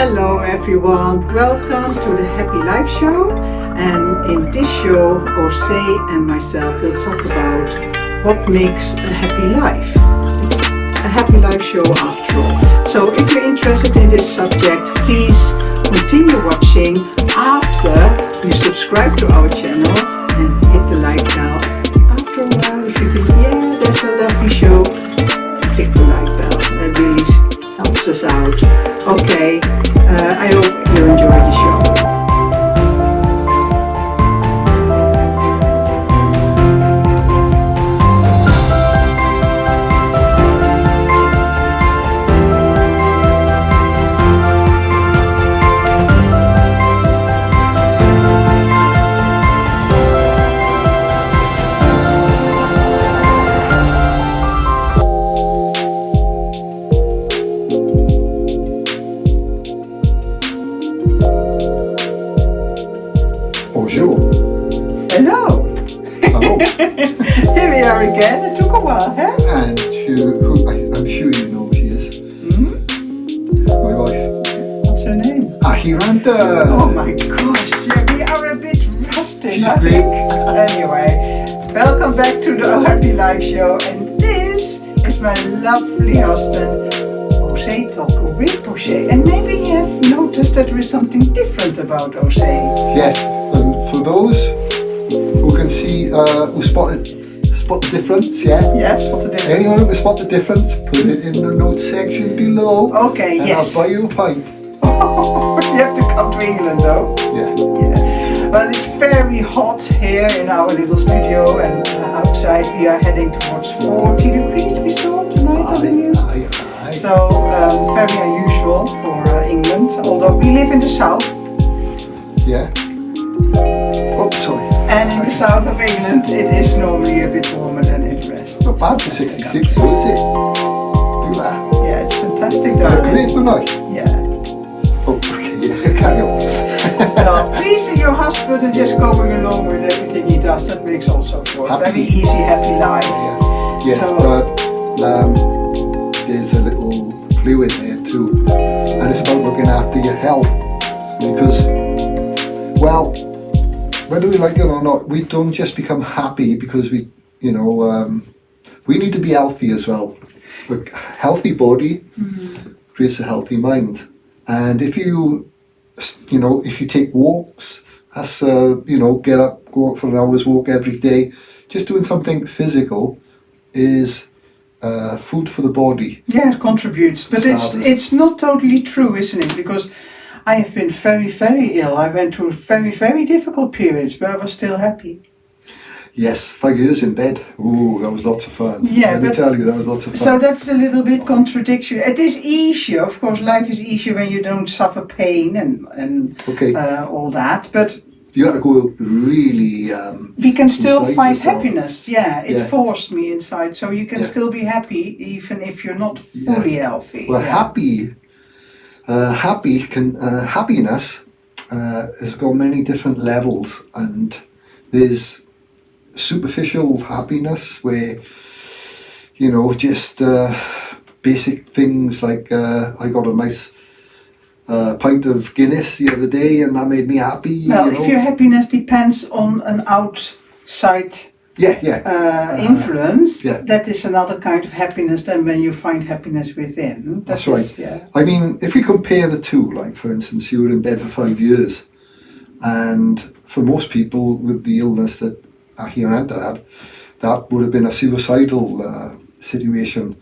Hello everyone, welcome to the Happy Life Show, and in this show Ozay and myself will talk about what makes a happy life. It's a happy life show after all. So if you're interested in this subject, please continue watching after you subscribe to our channel and hit the like bell. After a while, if you think, yeah, that's a lovely show, click the like bell. That really helps us out. Okay, I hope you enjoy the show. Hello. Hello. Here we are again. It took a while, huh? And I'm sure you know who she is. Mm-hmm. My wife. What's her name? Ahiranta. Oh my gosh, yeah, we are a bit rusty, She's I great. think. Anyway, welcome back to the Happy Life Show, and this is my lovely husband, Ozay Tulku Rinpoche. And maybe you have noticed that there is something different about Ozay. Yes, and for those who can see, who spot the difference, yeah? Yes, what's the difference? Anyone who can spot the difference, put it in the notes section below. Okay, and yes. I'll buy you a pint. You have to come to England though. Yeah. Yeah. Well, it's very hot here in our little studio, and outside we are heading towards 40 degrees, we saw tonight on the news. Aye. So, very unusual for England, although we live in the south. Yeah. Oh, sorry. And in the south of England, it is normally a bit warmer than in the rest. Not bad for 66, so is it? Look at that. Yeah, it's fantastic though. Great for night. Yeah. Oh, okay, yeah, carry on. No, pleasing your husband and just going along with everything he does, that makes also for a very easy, happy life. Yeah. Yes, So, but there's a little clue in there too, and it's about looking after your health, because, well, whether we like it or not, we don't just become happy because we need to be healthy as well. A healthy body creates a healthy mind, and if you take walks, that's get up, go out for an hour's walk every day. Just doing something physical is food for the body. yeah, it contributes, but it's not totally true, isn't it? Because I have been very, very ill. I went through very, very difficult periods, but I was still happy. Yes, 5 years in bed. Ooh, that was lots of fun. Yeah, Let me tell you, that was lots of fun. So that's a little bit contradictory. It is easier, of course. Life is easier when you don't suffer pain and Okay. all that. But You had to go really. we can still inside find yourself. happiness. Yeah, it Yeah. forced me inside. So you can Yeah. still be happy even if you're not fully healthy. Well, yeah. happiness has got many different levels, and there's superficial happiness where just basic things like I got a nice pint of Guinness the other day, and that made me happy. Well, if your happiness depends on an outside influence, yeah. that is another kind of happiness than when you find happiness within. That's right. Yeah. I mean, if we compare the two, like for instance, you were in bed for 5 years, and for most people with the illness that Ahiranta had, that would have been a suicidal situation,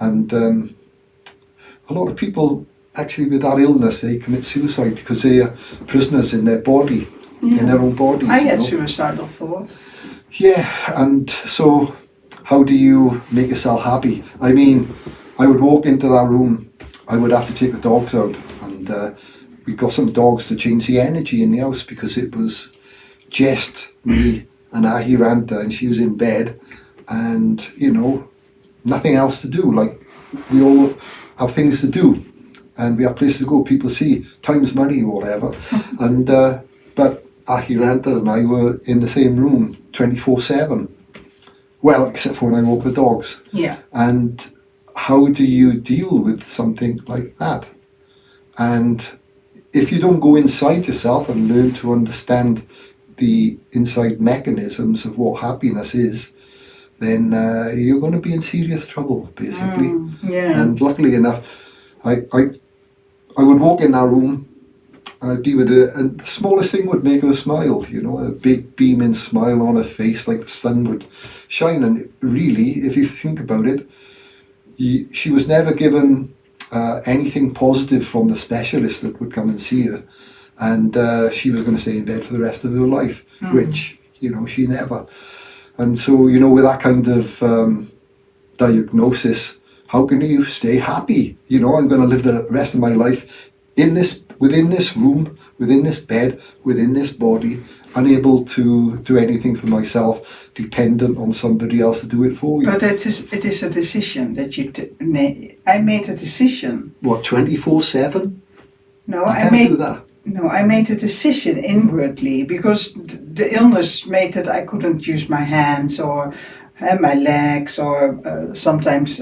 and a lot of people actually with that illness, they commit suicide because they are prisoners in their body, in their own bodies. I had suicidal thoughts. Yeah, and so how do you make yourself happy? I mean, I would walk into that room, I would have to take the dogs out, and we got some dogs to change the energy in the house because it was just me and Ahiranta, and she was in bed, and nothing else to do. Like, we all have things to do, and we have places to go. People see time's money or whatever, and but Ahiranta and I were in the same room 24/7. Well, except for when I walk the dogs. Yeah. And how do you deal with something like that? And if you don't go inside yourself and learn to understand the inside mechanisms of what happiness is, then you're going to be in serious trouble, basically. And luckily enough, I would walk in that room, and I'd be with her, and the smallest thing would make her smile, you know, a big beaming smile on her face, like the sun would shine. And really, if you think about it, she was never given anything positive from the specialist that would come and see her, and she was going to stay in bed for the rest of her life, which, you know, she never. And so, you know, with that kind of diagnosis, how can you stay happy? You know, I'm going to live the rest of my life within this room, within this bed, within this body, unable to do anything for myself, dependent on somebody else to do it for you. But it is a decision that you made. I made a decision. What, 24/7? No, I can't do that. No, I made a decision inwardly, because the illness made that I couldn't use my hands or my legs, or sometimes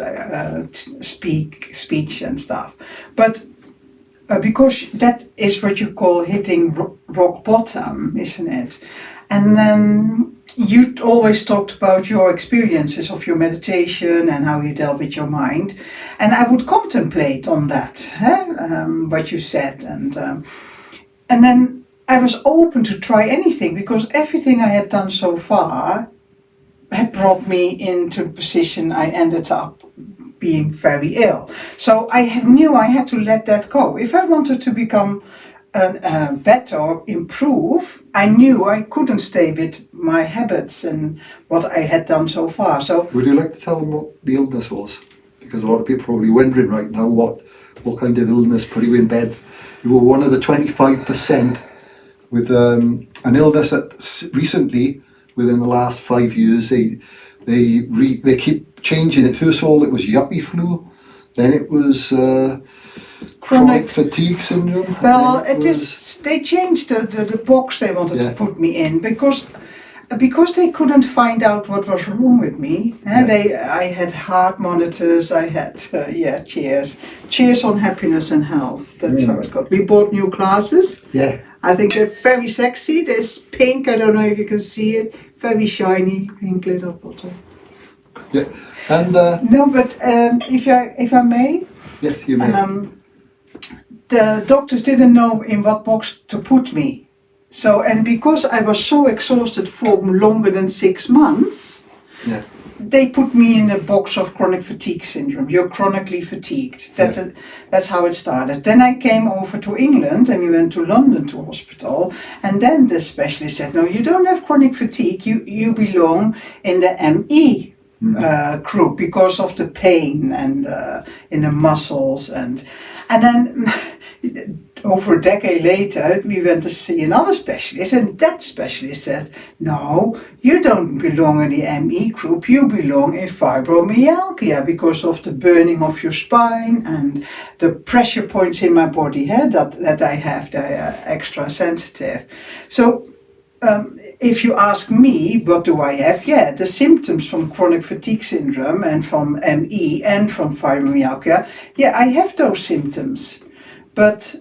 speech and stuff. But because that is what you call hitting rock bottom, isn't it? And then you always talked about your experiences of your meditation and how you dealt with your mind. And I would contemplate on that, what you said. And then I was open to try anything, because everything I had done so far had brought me into a position I ended up being very ill. So I knew I had to let that go. If I wanted to become better or improve, I knew I couldn't stay with my habits and what I had done so far. So, would you like to tell them what the illness was? Because a lot of people are probably wondering right now what kind of illness put you in bed. You were one of the 25% with an illness that recently, within the last 5 years, they keep changing it. First of all, it was yuppie flu, then it was chronic fatigue syndrome. Well, they changed the box they wanted to put me in, because they couldn't find out what was wrong with me. I had heart monitors, I had cheers on happiness and health. That's how it got. We bought new glasses. Yeah. I think they're very sexy. There's pink, I don't know if you can see it, very shiny pink glitter bottle. Yeah. And no, but if I may. Yes, you may. The doctors didn't know in what box to put me. So, and because I was so exhausted for longer than 6 months, they put me in a box of chronic fatigue syndrome. You're chronically fatigued. That's how it started. Then I came over to England, and we went to London to hospital. And then the specialist said, no, you don't have chronic fatigue. You belong in the ME group, because of the pain and in the muscles. And then over a decade later, we went to see another specialist, and that specialist said, no, you don't belong in the ME group, you belong in fibromyalgia, because of the burning of your spine and the pressure points in my body that I have, they are extra sensitive. So if you ask me, what do I have? The symptoms from chronic fatigue syndrome and from ME and from fibromyalgia, I have those symptoms. But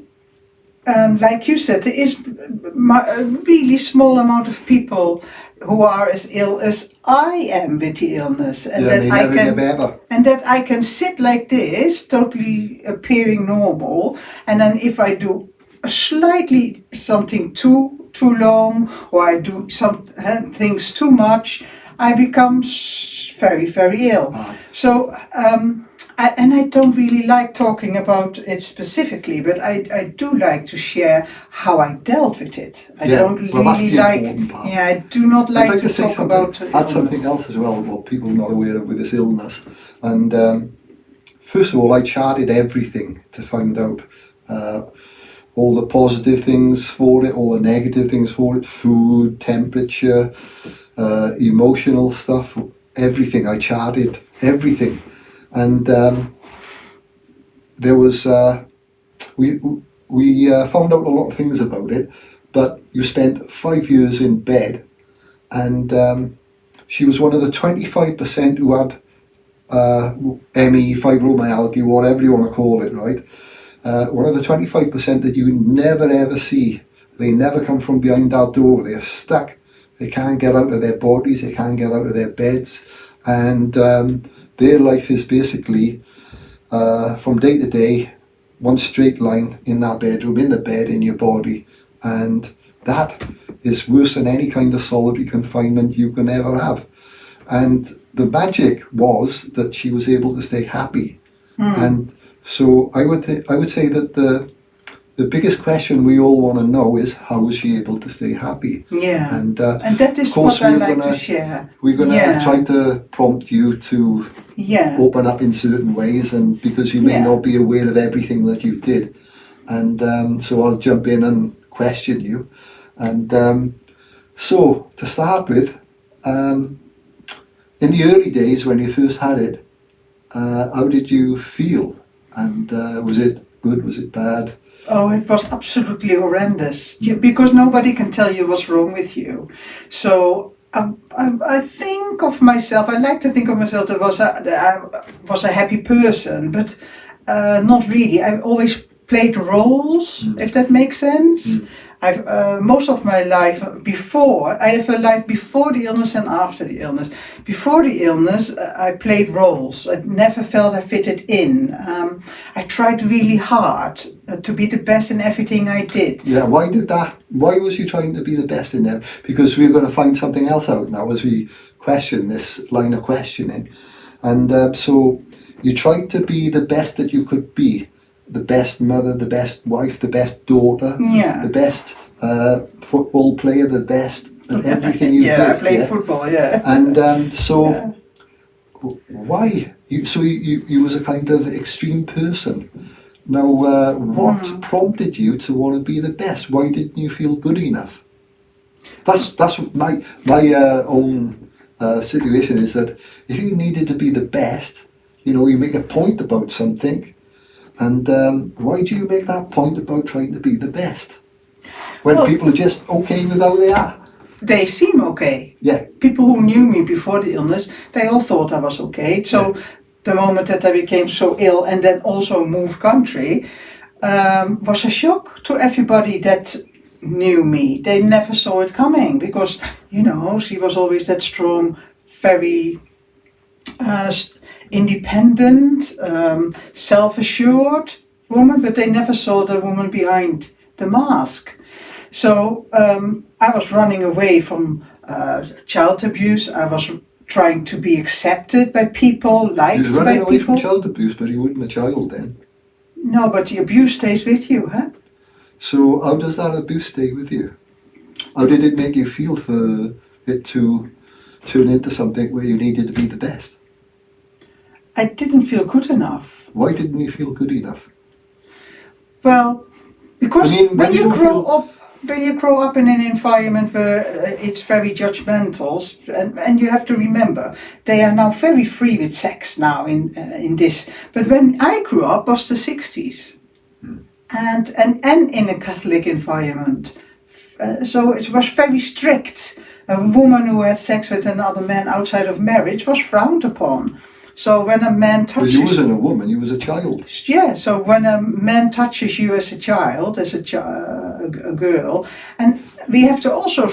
like you said, there is a really small amount of people who are as ill as I am with the illness, and that I can sit like this, totally appearing normal, and then if I do slightly something too long, or I do some things too much, I become very, very ill. So. I don't really like talking about it specifically, but I do like to share how I dealt with it. I don't really like. I do not like to talk about. Add something else as well, what people are not aware of with this illness. And first of all, I charted everything to find out all the positive things for it, all the negative things for it, food, temperature, emotional stuff, everything. I charted everything. And there was we found out a lot of things about it, but you spent 5 years in bed, and she was one of the 25% who had ME, fibromyalgia, whatever you want to call it, right? one of the 25% that you never ever see. They never come from behind that door. They're stuck. They can't get out of their bodies. They can't get out of their beds. And their life is basically, from day to day, one straight line in that bedroom, in the bed, in your body. And that is worse than any kind of solitary confinement you can ever have. And the magic was that she was able to stay happy. And so I would say that the biggest question we all want to know is, how was she able to stay happy? Yeah. And that is what I like to share. We're going to try to prompt you to open up in certain ways, and because you may not be aware of everything that you did. And so I'll jump in and question you. And so to start with, in the early days when you first had it, how did you feel? And was it good? Was it bad? Oh, it was absolutely horrendous, because nobody can tell you what's wrong with you. So I think of myself, I like to think of myself that I was a happy person, but not really. I've always played roles, if that makes sense. I've most of my life I have a life before the illness and after the illness. Before the illness, I played roles. I never felt I fitted in. I tried really hard to be the best in everything I did. Yeah, why did that? Why was you trying to be the best in there? Because we're going to find something else out now as we question this line of questioning. And so you tried to be the best that you could be. The best mother, the best wife, the best daughter, the best football player, the best at everything you did. Yeah, I played football, And so why? You was a kind of extreme person. Now, what prompted you to want to be the best? Why didn't you feel good enough? That's my own situation is that if you needed to be the best, you make a point about something. And why do you make that point about trying to be the best? When people are just okay with how they are? They seem okay. Yeah. People who knew me before the illness, they all thought I was okay. So the moment that I became so ill and then also moved country was a shock to everybody that knew me. They never saw it coming because, she was always that strong, very independent, self-assured woman, but they never saw the woman behind the mask. So I was running away from child abuse. I was trying to be accepted by people, liked by people. You was running away from child abuse, but you weren't a child then. No, but the abuse stays with you, huh? So how does that abuse stay with you? How did it make you feel for it to turn into something where you needed to be the best? I didn't feel good enough. Why didn't you feel good enough? Well, because when you grow up in an environment where it's very judgmental, and you have to remember, they are now very free with sex now in this. But when I grew up was the 60s, and in a Catholic environment. So it was very strict. A woman who had sex with another man outside of marriage was frowned upon. So when a man touches... But you wasn't a woman, you was a child. Yeah, so when a man touches you as a child, as a girl, and we have to also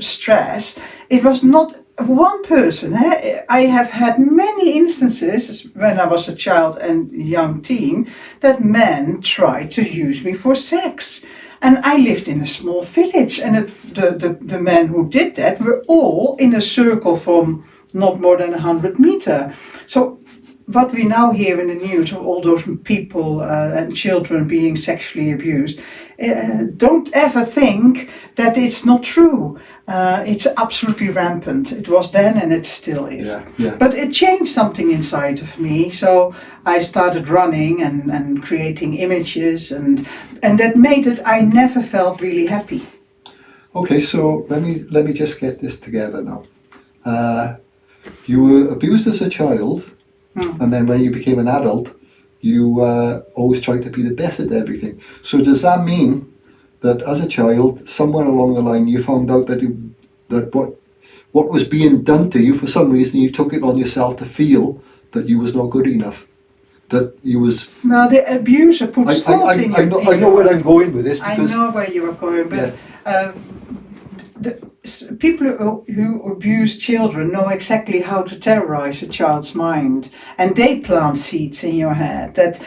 stress, it was not one person. I have had many instances when I was a child and young teen that men tried to use me for sex. And I lived in a small village, and the men who did that were all in a circle from not more than 100 meters. So what we now hear in the news of all those people and children being sexually abused, don't ever think that it's not true. It's absolutely rampant. It was then and it still is. Yeah. But it changed something inside of me. So I started running and creating images, and that made it, I never felt really happy. Okay, so let me just get this together now. You were abused as a child, and then when you became an adult, you always tried to be the best at everything. So does that mean that as a child, somewhere along the line, you found out that what was being done to you, for some reason, you took it on yourself to feel that you was not good enough? that you was... No, the abuser puts thoughts in your... I know where I'm going with this, I because... know where you are going, but people who abuse children know exactly how to terrorize a child's mind, and they plant seeds in your head that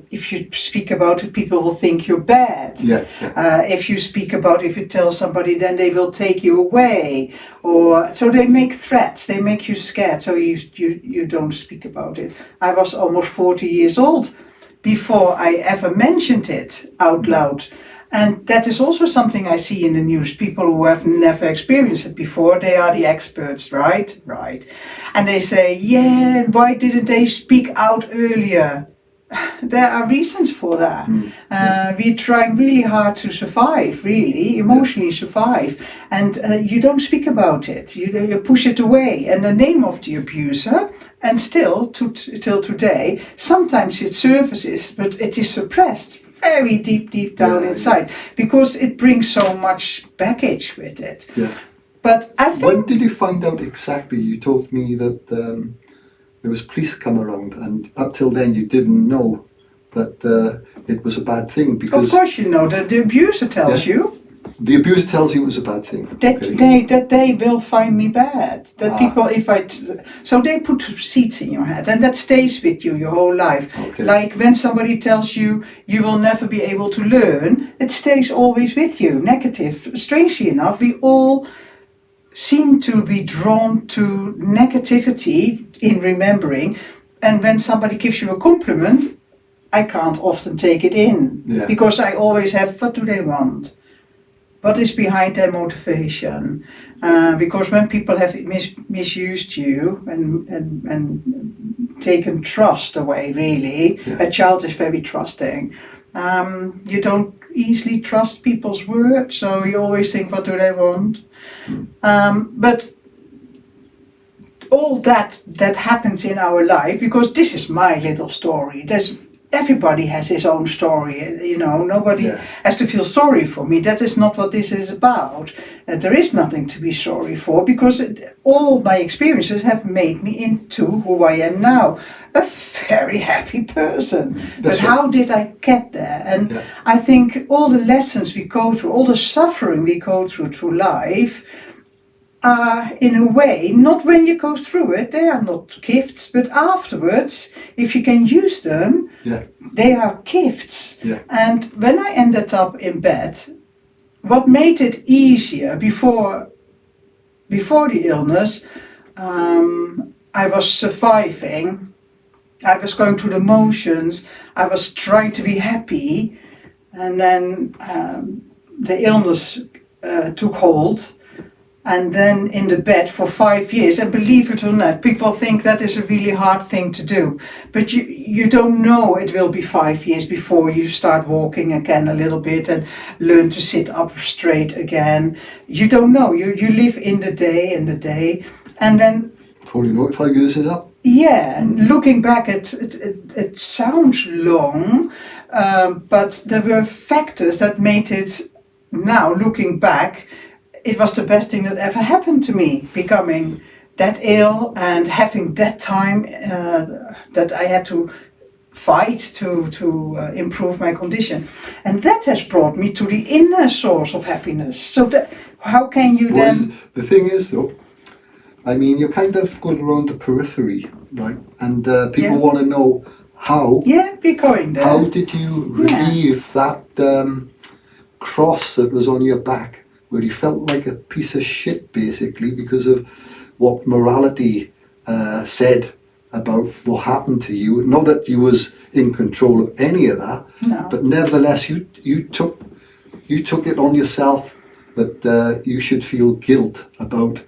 if you speak about it, people will think you're bad. If you tell somebody, then they will take you away, or so they make threats, they make you scared, so you don't speak about it. I was almost 40 years old before I ever mentioned it out loud. And that is also something I see in the news. People who have never experienced it before, they are the experts, right? Right. And they say, yeah, why didn't they speak out earlier? There are reasons for that. We're trying really hard to survive, really, emotionally survive. And you don't speak about it. You push it away in the name of the abuser. And still, till today, sometimes it surfaces, but it is suppressed very deep down inside, because it brings so much baggage with it. But I think... When did you find out exactly? You told me that there was police come around, and up till then you didn't know that it was a bad thing, because... Of course you know, the abuser tells you. The abuser tells you it was a bad thing. That they will find me bad. That people, so they put seeds in your head, and that stays with you your whole life. Like when somebody tells you you will never be able to learn, it stays always with you. Negative. Strangely enough, we all seem to be drawn to negativity in remembering, and when somebody gives you a compliment, I can't often take it in, because I always have, what do they want? What is behind their motivation? Because when people have misused you and taken trust away, really, a child is very trusting. You don't easily trust people's word, so you always think, what do they want? But all that happens in our life, because this is my little story. Everybody has his own story, nobody has to feel sorry for me. That is not what this is about. There is nothing to be sorry for, because all my experiences have made me into who I am now, a very happy person. But how did I get there? And I think all the lessons we go through, all the suffering we go through life, are in a way, not when you go through it, they are not gifts, but afterwards, if you can use them, they are gifts. And when I ended up in bed, what made it easier before the illness, I was surviving, I was going through the motions, I was trying to be happy, and then the illness took hold. And then in the bed for 5 years, and believe it or not, people think that is a really hard thing to do. But you don't know it will be 5 years before you start walking again a little bit and learn to sit up straight again. You don't know. You live in the day, and then... Before you know it, 5 years is up. Yeah, looking back, it sounds long, but there were factors that made it, now looking back, it was the best thing that ever happened to me, becoming that ill and having that time that I had to fight to improve my condition. And that has brought me to the inner source of happiness. So how can you then... The thing is, though, I mean, you're kind of going around the periphery, right? And people want to know how... Yeah, we're going there. How did you relieve that cross that was on your back, where you felt like a piece of shit, basically, because of what morality said about what happened to you? Not that you was in control of any of that, but nevertheless, you took it on yourself that you should feel guilt about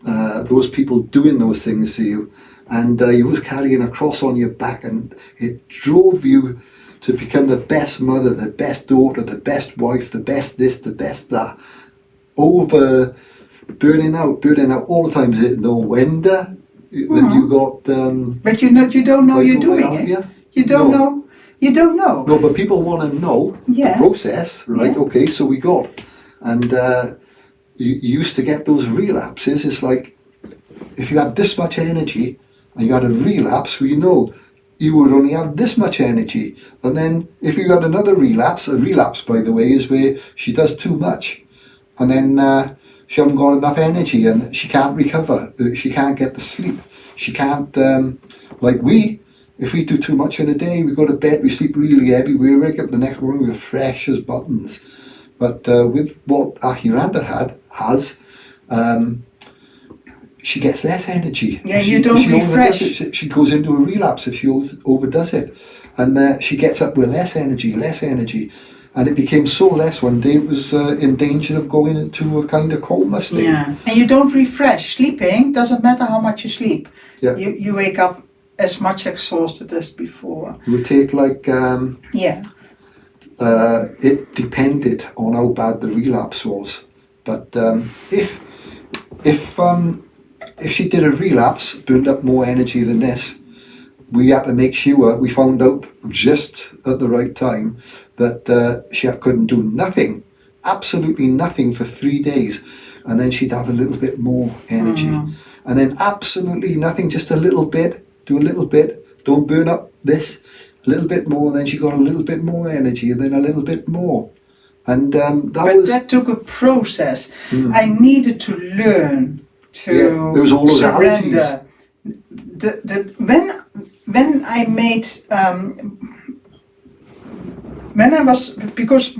those people doing those things to you, and you was carrying a cross on your back, and it drove you to become the best mother, the best daughter, the best wife, the best this, the best that. Over burning out all the time. Is it no wonder that you got... but you don't know you're doing it. You don't know. You don't know. No, but people want to know the process, right? Yeah. Okay, so we got... And you used to get those relapses. It's like, if you had this much energy and you had a relapse, well, you would only have this much energy. And then if you had another relapse, a relapse, by the way, is where she does too much. And then she hasn't got enough energy and she can't recover. She can't get the sleep. She can't, if we do too much in a day, we go to bed, we sleep really heavy, we wake up the next morning, we're fresh as buttons. But with what Ahiranta has, she gets less energy. Yeah, you don't refresh. She goes into a relapse if she overdoes it. And she gets up with less energy. And it became so less one day it was in danger of going into a kind of coma state. Yeah, and you don't refresh. Sleeping doesn't matter how much you sleep. Yeah. You wake up as much exhausted as before. It would take it depended on how bad the relapse was. But if she did a relapse, burned up more energy than this, we had to make sure we found out just at the right time that she couldn't do nothing, absolutely nothing for 3 days, and then she'd have a little bit more energy. And then absolutely nothing, just a little bit, do a little bit, don't burn up this, a little bit more, then she got a little bit more energy, and then a little bit more. And that took a process. I needed to learn to there was all those surrender. When I made because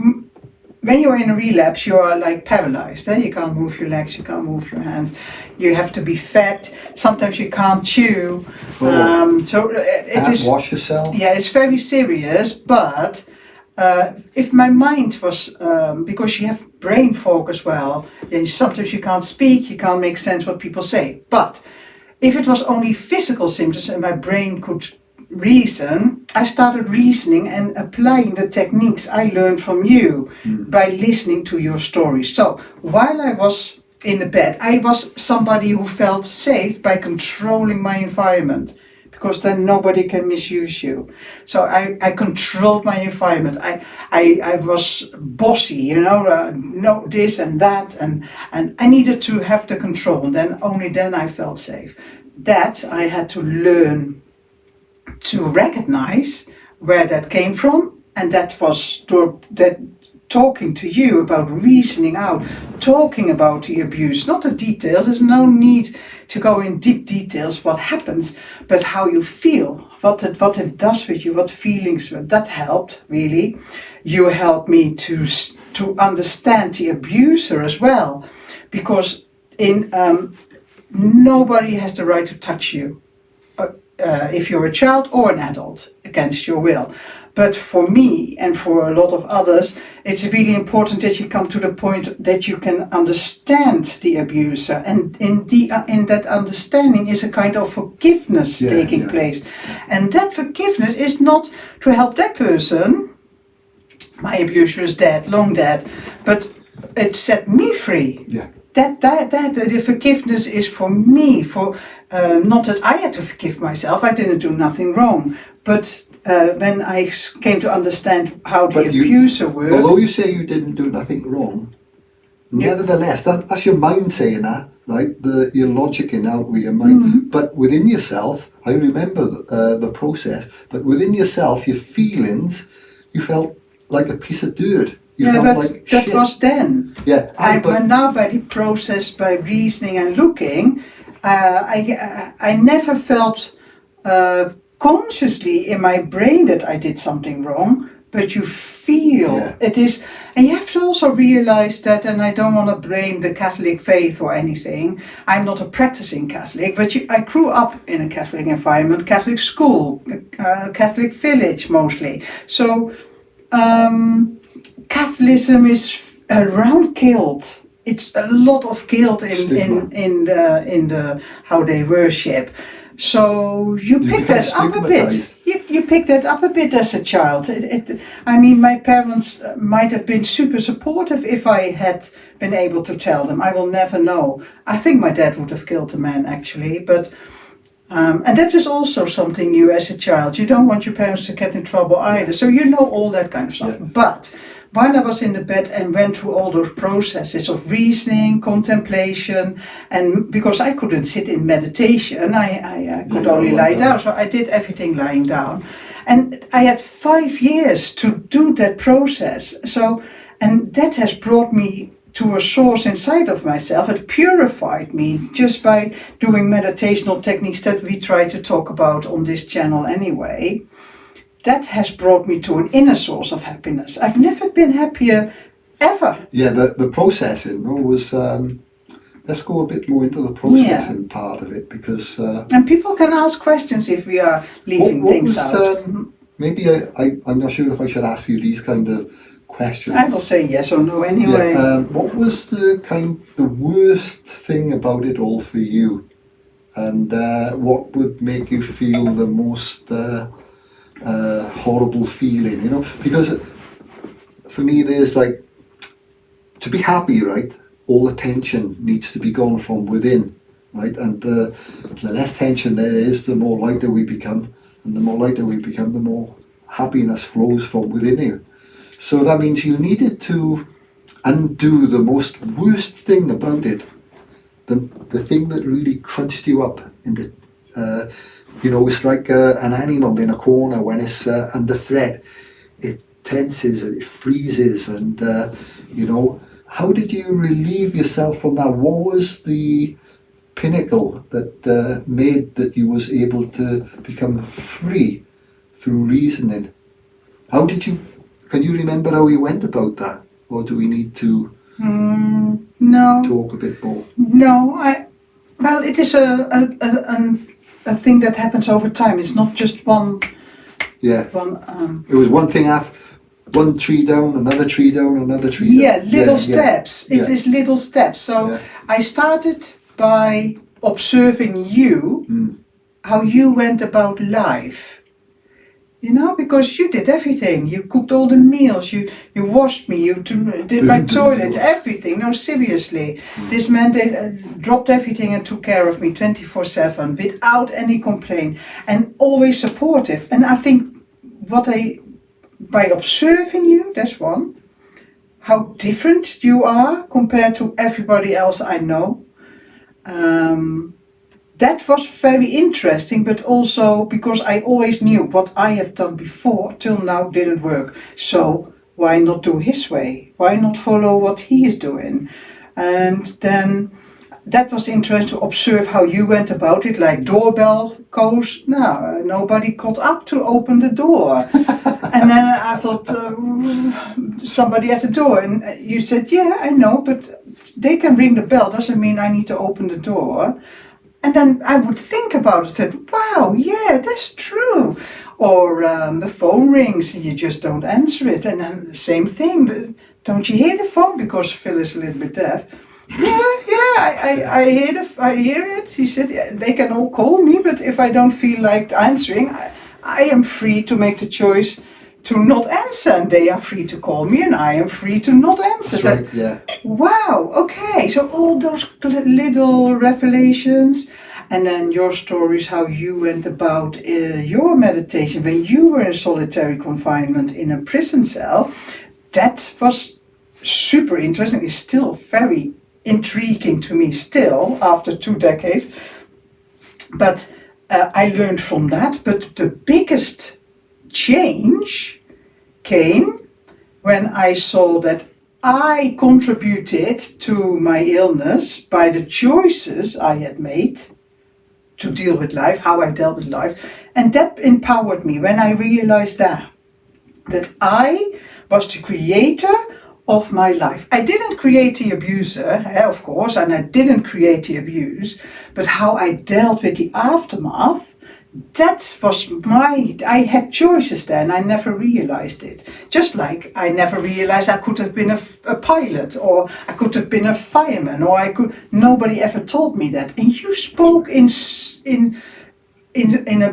when you're in a relapse, you are like paralyzed. You can't move your legs, you can't move your hands. You have to be fed. Sometimes you can't chew. So it is. Wash yourself. Yeah, it's very serious. But if my mind was, because you have brain fog as well, sometimes you can't speak, you can't make sense what people say. But if it was only physical symptoms and my brain could reason, I started reasoning and applying the techniques I learned from you by listening to your stories. So while I was in the bed, I was somebody who felt safe by controlling my environment, because then nobody can misuse you. So I controlled my environment. I was bossy, no this and that, and I needed to have the control. And only then I felt safe. That I had to learn to recognize where that came from, and that was that talking to you about reasoning out, talking about the abuse, not the details. There's no need to go in deep details what happens, but how you feel, what it does with you, what feelings. That helped really. You helped me to understand the abuser as well, because nobody has the right to touch you. If you're a child or an adult, against your will. But for me and for a lot of others, it's really important that you come to the point that you can understand the abuser. And in that understanding is a kind of forgiveness taking place. And that forgiveness is not to help that person. My abuser is dead, long dead. But it set me free. Yeah. That the forgiveness is for me, not that I had to forgive myself, I didn't do nothing wrong, but when I came to understand how the abuser worked. Although you say you didn't do nothing wrong, nevertheless, that's your mind saying that, right? Your logic in out with your mind. Mm-hmm. But within yourself, I remember the process, but within yourself, your feelings, you felt like a piece of dirt. That was then. Yeah, but now by the process, by reasoning and looking, I never felt consciously in my brain that I did something wrong, but you feel it is, and you have to also realize that, and I don't want to blame the Catholic faith or anything, I'm not a practicing Catholic, but I grew up in a Catholic environment, Catholic school, Catholic village mostly, so Catholicism is around guilt. It's a lot of guilt in the how they worship. So you pick that up a bit. You pick that up a bit as a child. I mean, my parents might have been super supportive if I had been able to tell them. I will never know. I think my dad would have killed the man actually, but. And that is also something new as a child. You don't want your parents to get in trouble either. So you know all that kind of stuff. Yeah. But while I was in the bed and went through all those processes of reasoning, contemplation, and because I couldn't sit in meditation, I could only lie down, so I did everything lying down. And I had 5 years to do that process. So, and that has brought me to a source inside of myself. It purified me just by doing meditational techniques that we try to talk about on this channel anyway. That has brought me to an inner source of happiness. I've never been happier ever. Yeah, the processing was. Let's go a bit more into the processing part of it, because. And people can ask questions if we are leaving things out. Maybe I'm not sure if I should ask you these kind of questions. I will say yes or no anyway. Yeah, what was the worst thing about it all for you, and what would make you feel the most horrible feeling? You know, because for me, there's like, to be happy, right? All the tension needs to be gone from within, right? And the less tension there is, the more lighter we become, and the more lighter we become, the more happiness flows from within you. So that means you needed to undo the most worst thing about it, the thing that really crunched you up in the, it's like an animal in a corner when it's under threat. It tenses and it freezes, and how did you relieve yourself from that? What was the pinnacle that made that you was able to become free through reasoning? Can you remember how you went about that? Or do we need to no. talk a bit more? No, well, it is a thing that happens over time. It's not just one. Yeah. It was one thing after, one tree down, another tree down, another tree down. Yeah, little steps. It is little steps. So I started by observing you, how you went about life. Because you did everything. You cooked all the meals, you washed me, you did my toilet, everything. No, seriously. This man dropped everything and took care of me 24/7 without any complaint, and always supportive. And I think by observing you, that's one, how different you are compared to everybody else I know. That was very interesting, but also because I always knew what I have done before till now didn't work. So why not do his way? Why not follow what he is doing? And then that was interesting to observe how you went about it, like doorbell goes. No, nobody got up to open the door. And then I thought, somebody at the door. And you said, yeah, I know, but they can ring the bell. Doesn't mean I need to open the door. And then I would think about it, said, wow, yeah, that's true. Or the phone rings and you just don't answer it. And then the same thing, don't you hear the phone? Because Phil is a little bit deaf. I hear it. He said, yeah, they can all call me, but if I don't feel like answering, I am free to make the choice to not answer, and they are free to call me, and I am free to not answer. That's right, yeah. Wow, okay, so all those little revelations, and then your stories, how you went about your meditation when you were in solitary confinement in a prison cell, that was super interesting. It's still very intriguing to me still, after 2 decades. But I learned from that, but the biggest change came when I saw that I contributed to my illness by the choices I had made to deal with life, how I dealt with life, and that empowered me when I realized that I was the creator of my life. I didn't create the abuser, of course, and I didn't create the abuse, but how I dealt with the aftermath, that was I had choices then, I never realized it. Just like I never realized I could have been a pilot, or I could have been a fireman, or nobody ever told me that. And you spoke in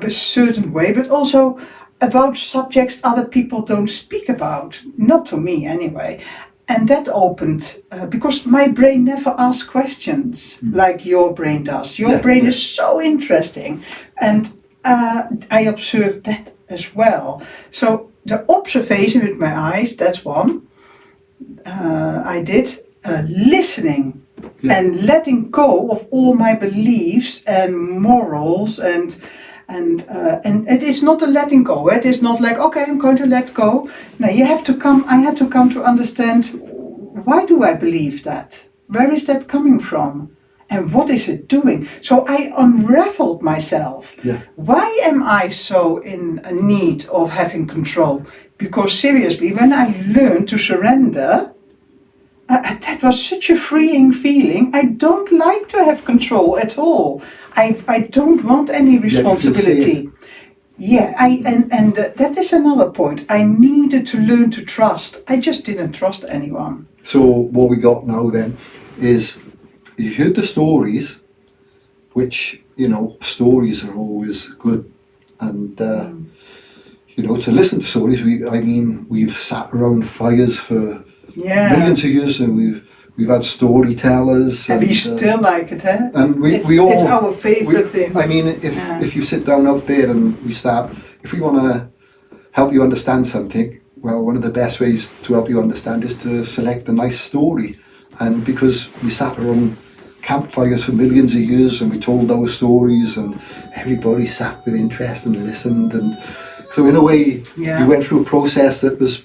a certain way, but also about subjects other people don't speak about, not to me anyway. And that opened, because my brain never asks questions like your brain does. Your brain is so interesting. And I observed that as well. So the observation with my eyes, that's one. I did listening Yeah. and letting go of all my beliefs and morals and it is not a letting go. It is not like, okay, I'm going to let go. No, you have to come. I had to come to understand, why do I believe that? Where is that coming from? And what is it doing? So I unraveled myself. Yeah. Why am I so in need of having control? Because seriously, when I learned to surrender, that was such a freeing feeling. I don't like to have control at all. I don't want any responsibility. Yeah, that is another point. I needed to learn to trust. I just didn't trust anyone. So what we got now then is, you heard the stories, which, stories are always good. And, to listen to stories, we've sat around fires for millions of years, and we've had storytellers. And we still like it, eh? And it's our favourite thing. I mean, if you sit down out there and if we want to help you understand something, well, one of the best ways to help you understand is to select a nice story. And because we sat around campfires for millions of years and we told our stories, and everybody sat with interest and listened, and so in a way you went through a process that was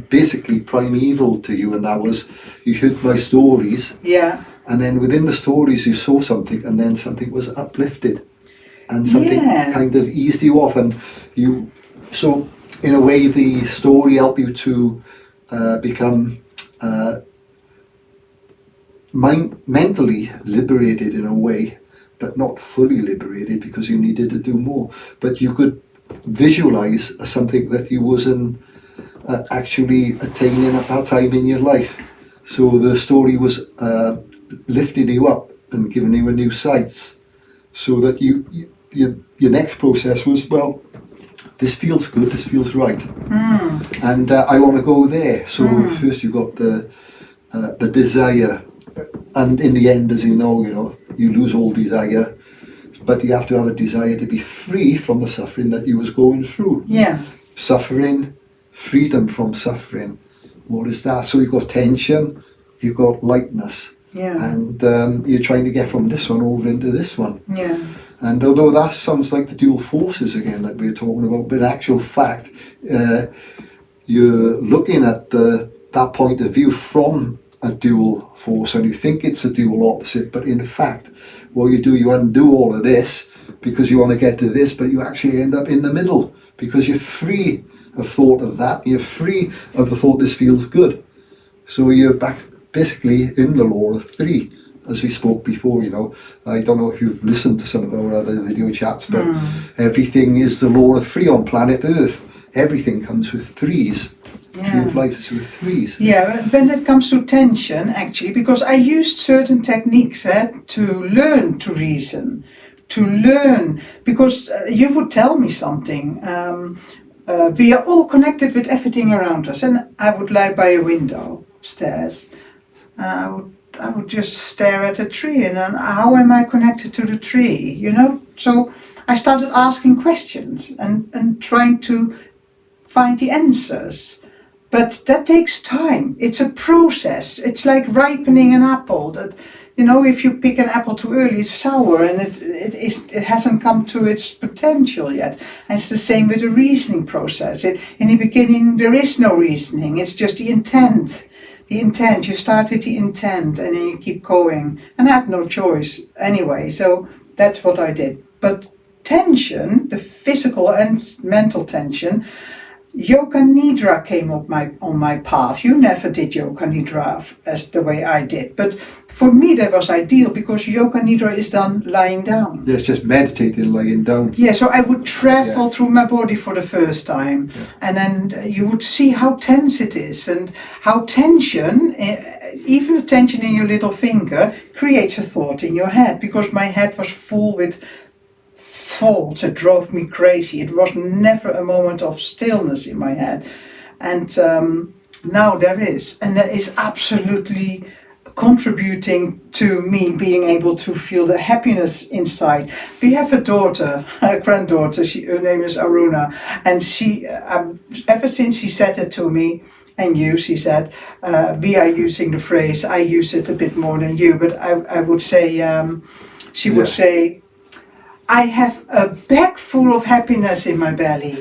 basically primeval to you, and that was, you heard my stories, and then within the stories you saw something, and then something was uplifted and something kind of eased you off, and so in a way the story helped you to become mentally liberated in a way, but not fully liberated, because you needed to do more, but you could visualize something that you wasn't actually attaining at that time in your life. So the story was lifting you up and giving you a new sights, so that your next process was, well, this feels good, this feels right, and I want to go there. So first you got the desire, and in the end, as you know, you lose all desire, but you have to have a desire to be free from the suffering that you was going through. Suffering, freedom from suffering. What is that? So you've got tension, you've got lightness, and you're trying to get from this one over into this one. And although that sounds like the dual forces again that we're talking about, but in actual fact, you're looking at that point of view from a dual force, and you think it's a dual opposite, but in fact, what you do, you undo all of this because you want to get to this, but you actually end up in the middle, because you're free of thought of that, you're free of the thought this feels good. So you're back basically in the law of three, as we spoke before. I don't know if you've listened to some of our other video chats, but everything is the law of three on planet Earth. Everything comes with threes. Tree of life is with threes. When it comes to tension, actually, because I used certain techniques to learn to reason, to learn, because you would tell me something. We are all connected with everything around us, and I would lie by a window upstairs. I would just stare at a tree, and then, how am I connected to the tree? So I started asking questions and trying to find the answers. But that takes time. It's a process. It's like ripening an apple. That, if you pick an apple too early, it's sour, and it hasn't come to its potential yet. And it's the same with the reasoning process. In the beginning, there is no reasoning. It's just the intent. The intent. You start with the intent, and then you keep going. And I had no choice anyway. So that's what I did. But tension, the physical and mental tension, Yoga Nidra came on my path. You never did Yoga Nidra as the way I did, but for me that was ideal, because Yoga Nidra is done lying down. It's just meditating lying down. So I would travel through my body for the first time, and then you would see how tense it is, and how tension, even the tension in your little finger, creates a thought in your head, because my head was full with thoughts. It drove me crazy. It was never a moment of stillness in my head, and now there is, and that is absolutely contributing to me being able to feel the happiness inside. We have a daughter, a granddaughter. Her name is Aruna, and she ever since she said it to me, and you, she said, we are using the phrase, I use it a bit more than you, but I would say, she would say, I have a bag full of happiness in my belly.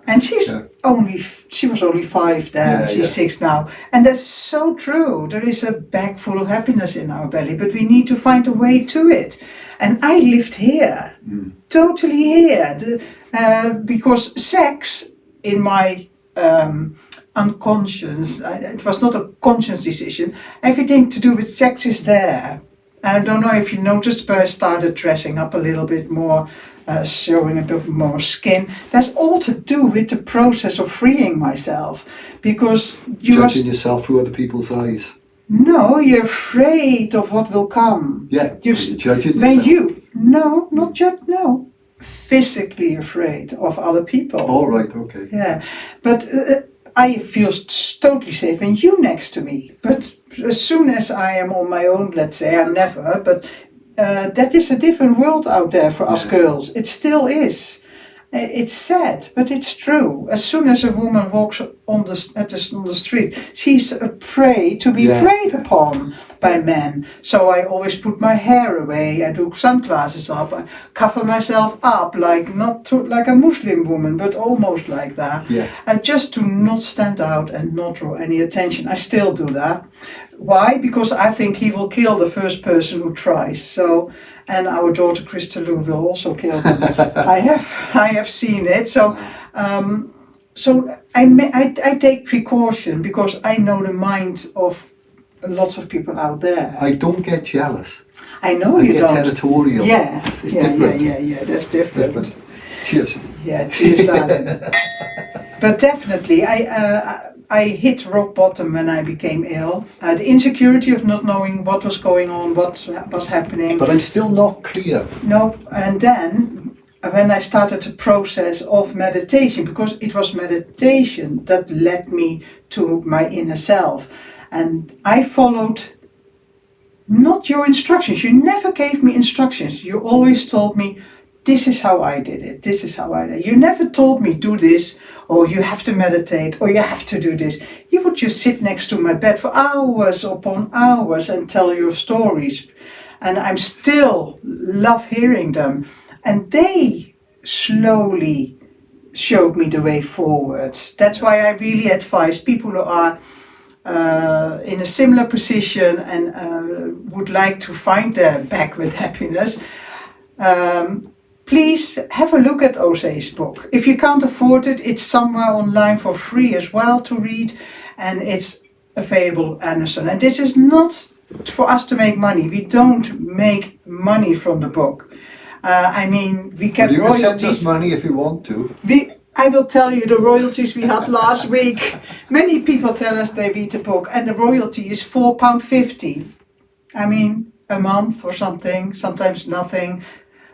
And she was only 5 then, she's 6 now. And that's so true. There is a bag full of happiness in our belly, but we need to find a way to it. And I lived here, totally here, because sex in my unconscious, it was not a conscious decision, everything to do with sex is there. And I don't know if you noticed, but I started dressing up a little bit more, showing a bit more skin. That's all to do with the process of freeing myself, because judging yourself through other people's eyes. No, you're afraid of what will come. Yeah, you're judging yourself. No, physically afraid of other people. All right, okay. Yeah, but I feel totally safe and you next to me. But as soon as I am on my own, let's say, I'm never, but that is a different world out there for us girls. It still is. It's sad, but it's true. As soon as a woman walks on the street, she's a prey to be preyed upon by men. So I always put my hair away. I do sunglasses up. I cover myself up, like like a Muslim woman, but almost like that. Yeah. And just to not stand out and not draw any attention. I still do that. Why? Because I think he will kill the first person who tries. So, and our daughter Christelou will also kill them. I have seen it. So, I take precaution because I know the mind of lots of people out there. I don't get jealous. I know you don't. I get territorial. Yeah, it's different. Yeah. That's different. Cheers. Yeah, cheers, darling. But definitely, I hit rock bottom when I became ill. The insecurity of not knowing what was going on, what was happening. But I'm still not clear. No, and then when I started the process of meditation, because it was meditation that led me to my inner self. And I followed not your instructions. You never gave me instructions. You always told me, this is how I did it. This is how I did it. You never told me, do this, or you have to meditate, or you have to do this. You would just sit next to my bed for hours upon hours and tell your stories. And I'm still love hearing them. And they slowly showed me the way forward. That's why I really advise people who are in a similar position and would like to find their back with happiness. Please have a look at Ozay's book. If you can't afford it, it's somewhere online for free as well to read, and it's available on Amazon. And this is not for us to make money. We don't make money from the book. We get you royalties. You can send us money if you want to. I will tell you the royalties we had last week. Many people tell us they read the book, and the royalty is £4.50. A month or something, sometimes nothing.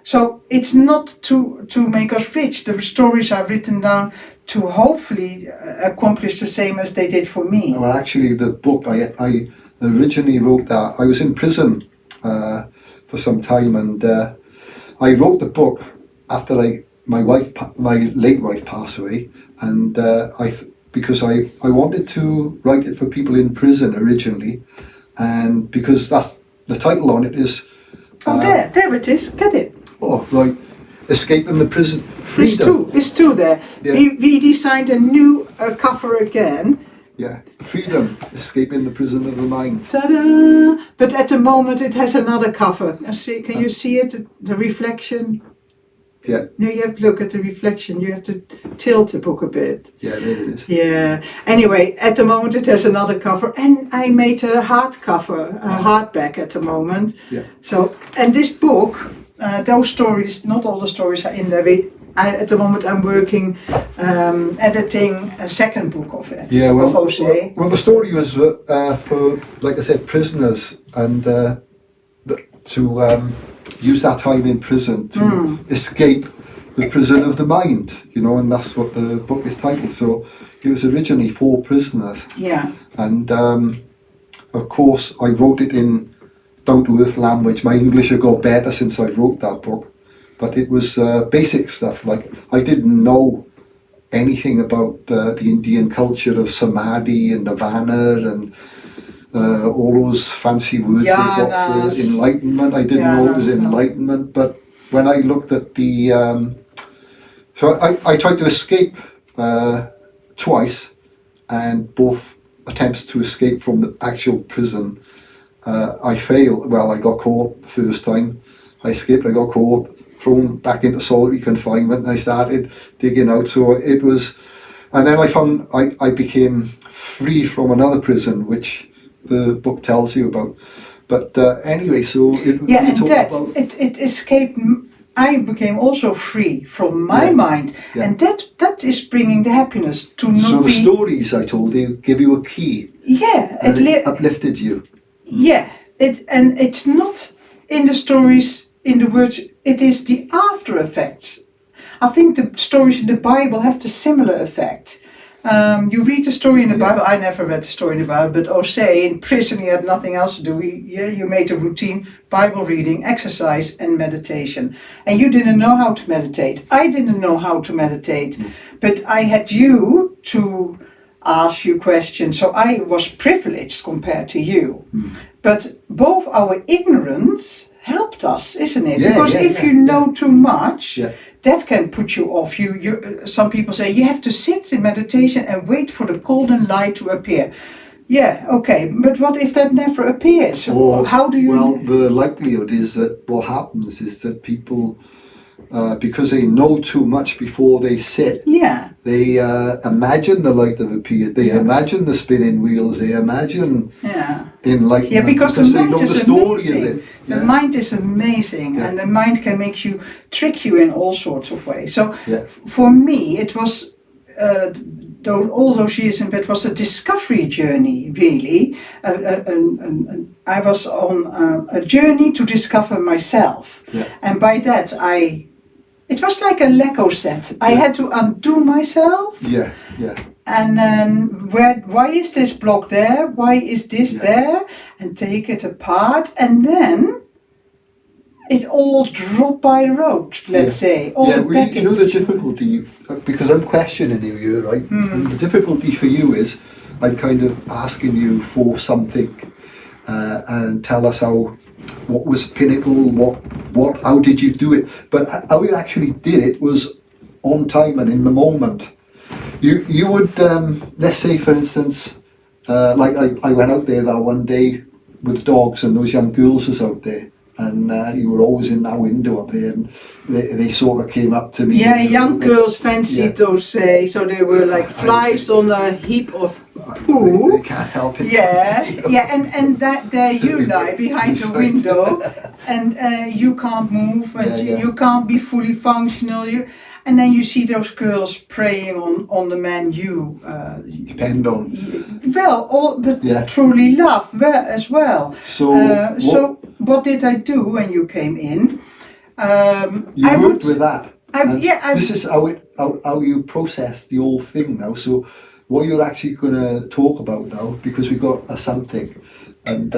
So it's not to make us rich. The stories are written down to hopefully accomplish the same as they did for me. Well, actually, the book, I originally wrote that. I was in prison for some time, and I wrote the book after my late wife passed away, and because I wanted to write it for people in prison originally, and because that's the title on it is. There it is. Get it. Oh, right. Escaping the prison. Freedom. It's two there. Yeah. We designed a new cover again. Yeah. Freedom. Escaping the prison of the mind. Ta-da! But at the moment it has another cover. Can you see it? The reflection? Yeah. No, you have to look at the reflection. You have to tilt the book a bit. Yeah, there it is. Yeah. Anyway, at the moment it has another cover, and I made a hardcover, a hardback at the moment. Yeah. So, and this book, those stories, not all the stories are in there. At the moment I'm working, editing a second book of it. Yeah, well, of Ozay. Well, the story was for, like I said, prisoners, and to use that time in prison to escape the prison of the mind, and that's what the book is titled. So it was originally for prisoners. Yeah. And of course I wrote it in down-to-earth language. My English has got better since I wrote that book, but it was basic stuff. Like, I didn't know anything about the Indian culture of samadhi and nirvana and all those fancy words they got for enlightenment. I didn't know it was enlightenment, but when I looked at the... so I tried to escape twice, and both attempts to escape from the actual prison, I failed. Well, I got caught the first time. I escaped, I got caught, thrown back into solitary confinement, and I started digging out. So it was... And then I found I became free from another prison, which the book tells you about. But anyway, so... it escaped... I became also free from my mind, and that is bringing the happiness to not So the stories I told you give you a key. Yeah. It uplifted you. Yeah. It's not in the stories, in the words, it is the after effects. I think the stories in the Bible have the similar effect. You read the story in the Bible. I never read the story in the Bible, but Ozay in prison, he had nothing else to do. You made a routine Bible reading, exercise, and meditation. And you didn't know how to meditate. I didn't know how to meditate, but I had you to ask you questions. So I was privileged compared to you. But both our ignorance helped us, isn't it? Because if you know too much, that can put you off. Some people say you have to sit in meditation and wait for the golden light to appear. Yeah, okay, but what if that never appears? Or how do you... Well, the likelihood is that what happens is that people, because they know too much before they sit, they imagine the light have appeared, they imagine the spinning wheels, they imagine enlightenment. Yeah, because the mind they know is the story amazing. of it. The mind is amazing, and the mind can make you, trick you in all sorts of ways. So for me, it was... all those years in bed was a discovery journey, really. I was on a journey to discover myself. And by that, it was like a Lego set. I had to undo myself. And then, why is this block there? Why is this there? And take it apart. And then, it all dropped by the road, let's say. You know the difficulty, because I'm questioning you here, right? And the difficulty for you is, I'm kind of asking you for something and tell us what was pinnacle, how did you do it? But how you actually did it was on time and in the moment. You would, let's say for instance, like I went out there that one day with dogs and those young girls was out there. And you were always in that window up there, and they sort of came up to me. Yeah, young girls fancied those, so they were like flies on a heap of poo. They can't help it. And that there you lie behind the window, and you can't move, and you can't be fully functional. And then you see those girls preying on the man you depend on. Truly love as well. So what did I do when you came in? You worked with that. This is how you process the whole thing now. So what you're actually going to talk about now, because we've got a something, and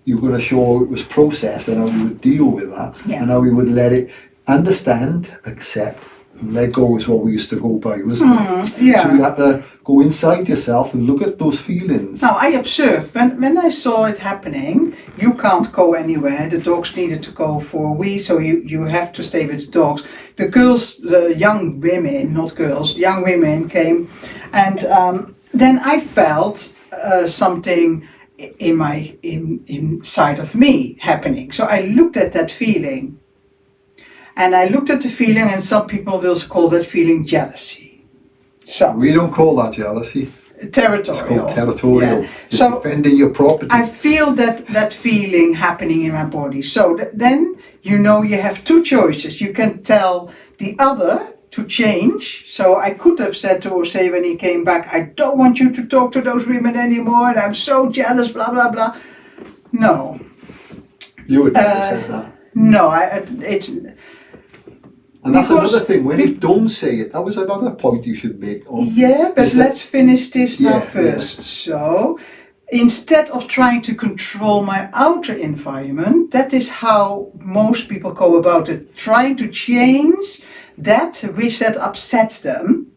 you're going to show it was processed and how we would deal with that, and how we would let it understand, accept, and let go is what we used to go by, wasn't it? So you had to go inside yourself and look at those feelings. Now I observed, when I saw it happening, you can't go anywhere, the dogs needed to go for a wee, so you have to stay with the dogs. The girls, the young women, not girls, young women came, and then I felt something inside of me happening. So I looked at that feeling. And I looked at the feeling, and some people will call that feeling jealousy. So we don't call that jealousy. Territorial. It's called territorial. It's defending your property. I feel that feeling happening in my body. So then you have two choices. You can tell the other to change. So I could have said to Ozay when he came back, I don't want you to talk to those women anymore, and I'm so jealous, blah blah blah. No. You would never say that. No, it's. And that's another thing, when you don't say it, that was another point you should make. But let's finish this now first. So, instead of trying to control my outer environment, that is how most people go about it, trying to change that which that upsets them.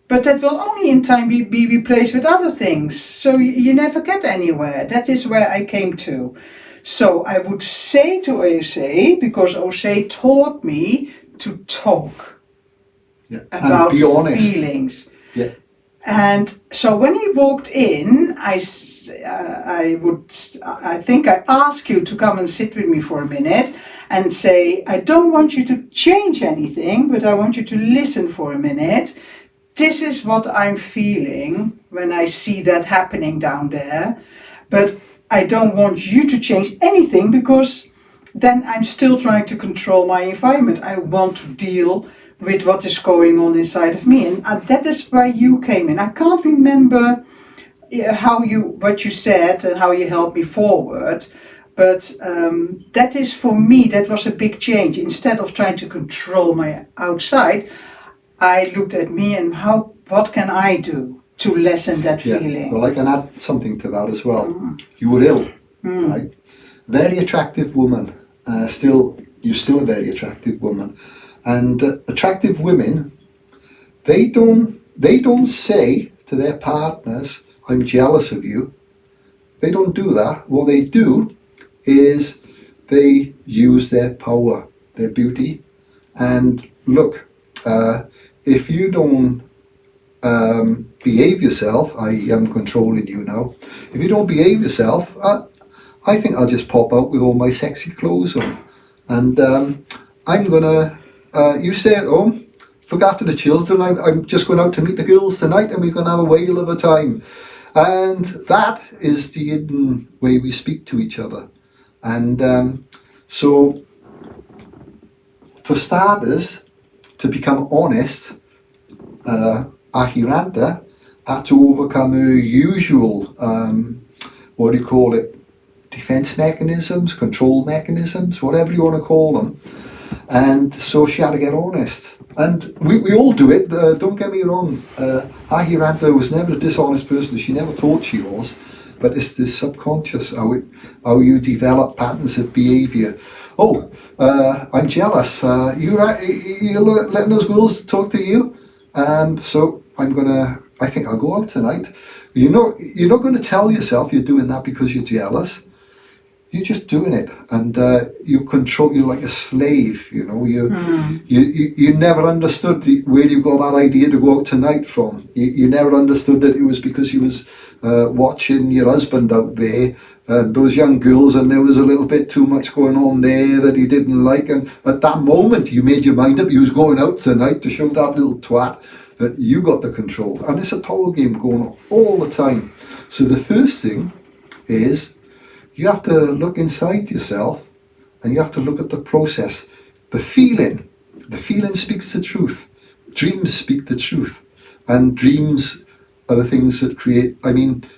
But that will only in time be replaced with other things. So you never get anywhere. That is where I came to. So I would say to Ozay, because Ozay taught me to talk about and be honest. feelings. Yeah. And so when he walked in, I think I asked you to come and sit with me for a minute and say, I don't want you to change anything, but I want you to listen for a minute. This is what I'm feeling when I see that happening down there. But I don't want you to change anything, because then I'm still trying to control my environment. I want to deal with what is going on inside of me, and that is where you came in. I can't remember what you said and how you helped me forward, but that is, for me, that was a big change. Instead of trying to control my outside, I looked at me and what can I do to lessen that feeling. Well, I can add something to that as well. You were ill, right? Very attractive woman. You're still a very attractive woman. And attractive women, they don't say to their partners, I'm jealous of you. They don't do that. What they do is they use their power, their beauty. And look, if you don't behave yourself, I am controlling you now. If you don't behave yourself, I think I'll just pop out with all my sexy clothes on. And I'm going to... you stay at home, look after the children. I'm just going out to meet the girls tonight, and we're going to have a whale of a time. And that is the hidden way we speak to each other. And so, for starters, to become honest, Ahiranta had to overcome her usual, defense mechanisms, control mechanisms, whatever you want to call them. And so she had to get honest. And we all do it, don't get me wrong. Ahiranta was never a dishonest person. She never thought she was. But it's the subconscious, how you develop patterns of behaviour. Oh, I'm jealous. You're letting those girls talk to you? So I think I'll go out tonight. You're not going to tell yourself you're doing that because you're jealous. You're just doing it, and you're like a slave. You never understood where you got that idea to go out tonight from. You never understood that it was because you was watching your husband out there and those young girls, and there was a little bit too much going on there that he didn't like. And at that moment, you made your mind up. You was going out tonight to show that little twat that you got the control. And it's a power game going on all the time. So the first thing is, you have to look inside yourself, and you have to look at the process. The feeling speaks the truth. Dreams speak the truth. And dreams are the things that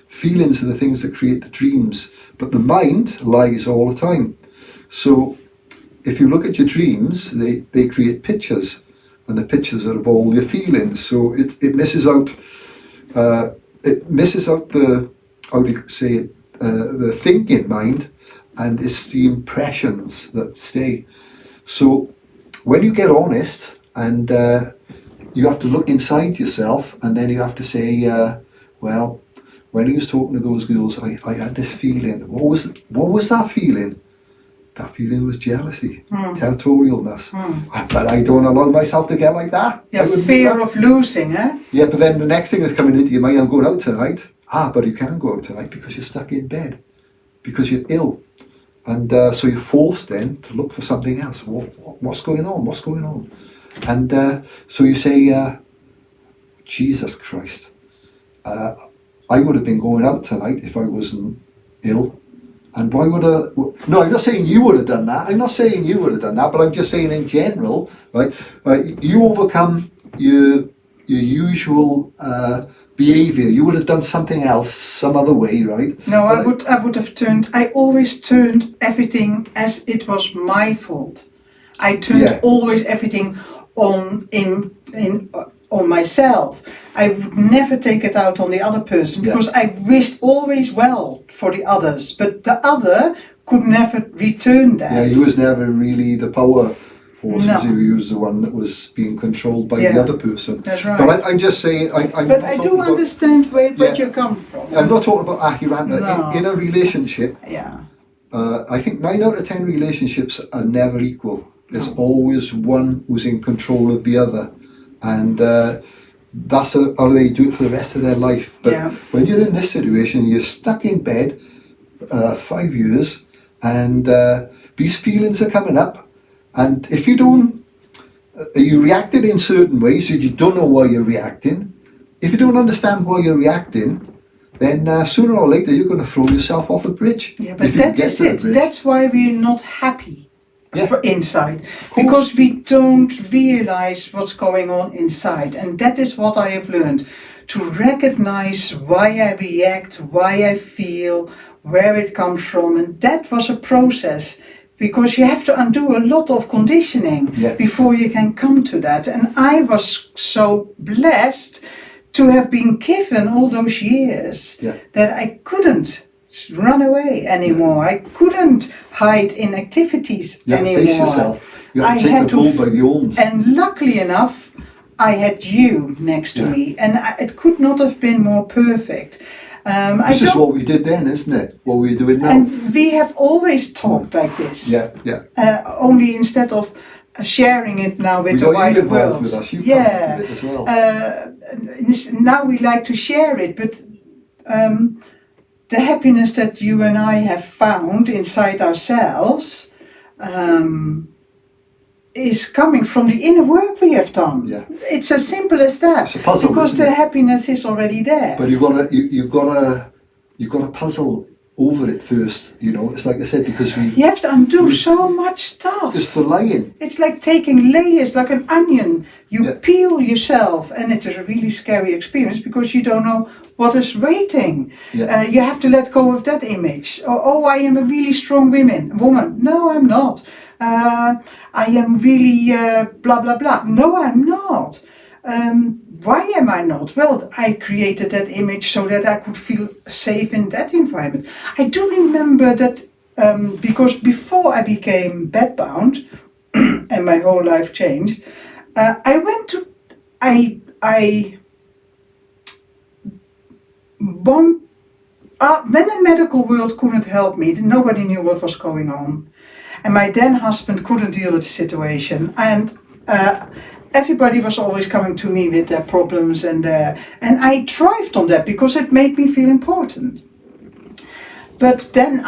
feelings are the things that create the dreams. But the mind lies all the time. So if you look at your dreams, they create pictures, and the pictures are of all your feelings. So it misses out the, how do you say it, the thinking mind, and it's the impressions that stay. So when you get honest, and you have to look inside yourself, and then you have to say, well, when he was talking to those girls, I had this feeling. What was that feeling? That feeling was jealousy, territorialness. But I don't allow myself to get like that. Yeah, fear of losing, eh? Yeah, but then the next thing is coming into your mind, I'm going out tonight. But you can't go out tonight because you're stuck in bed, because you're ill. And so you're forced then to look for something else. What's going on? What's going on? And so you say, Jesus Christ, I would have been going out tonight if I wasn't ill. And why would I? No, I'm not saying you would have done that. I'm not saying you would have done that, but I'm just saying in general, right? You overcome your usual behaviour. You would have done something else, some other way, right? No, I would have turned. I always turned everything as it was my fault. I turned always everything on myself. I would never take it out on the other person, because I wished always well for the others, but the other could never return that. Yeah, you was never really the power horses No. who was the one that was being controlled by the Yeah. other person. That's right. But I'm just saying, I'm But not I talking do about- understand where Yeah. you come from. I'm not talking about Ahiranta. No. In a relationship, Yeah. I think 9 out of 10 relationships are never equal. There's No. always one who's in control of the other. And that's how they do it for the rest of their life. But Yeah. when you're in this situation, you're stuck in bed 5 years, and these feelings are coming up. And if you don't, you reacted in certain ways, and you don't know why you're reacting. If you don't understand why you're reacting, then sooner or later you're going to throw yourself off a bridge. Yeah, but if you that get is to the it. bridge. That's why we're not happy Yeah. for inside. course. Because we don't realize what's going on inside. And that is what I have learned. To recognize why I react, why I feel, where it comes from. And that was a process. Because you have to undo a lot of conditioning Yeah. before you can come to that. And I was so blessed to have been given all those years Yeah. that I couldn't run away anymore. I couldn't hide in activities You have to anymore. face yourself. You have to I take had the bull by the horns. and luckily enough, I had you next to Yeah. me, and it could not have been more perfect. This is what we did then, isn't it? What we're doing now. And we have always talked like this. Yeah, yeah. Only instead of sharing it now with We the got you wider involved world. with us. You Yeah. come into it as well. Now we like to share it, but the happiness that you and I have found inside ourselves is coming from the inner work we have done. Yeah. It's as simple as that. It's a puzzle, because isn't the it? happiness is already there. But you've got to puzzle over it first. You know, it's like I said, because You have to undo so much stuff. it's the lying. It's like taking layers, like an onion. You Yeah. peel yourself, and it is a really scary experience because you don't know what is waiting. Yeah. You have to let go of that image. Oh, I am a really strong woman. No, I'm not. I am really blah, blah, blah. No, I'm not. Why am I not? Well, I created that image so that I could feel safe in that environment. I do remember that because before I became bedbound and my whole life changed, when the medical world couldn't help me, nobody knew what was going on. And my then husband couldn't deal with the situation. And everybody was always coming to me with their problems, and I thrived on that because it made me feel important. But then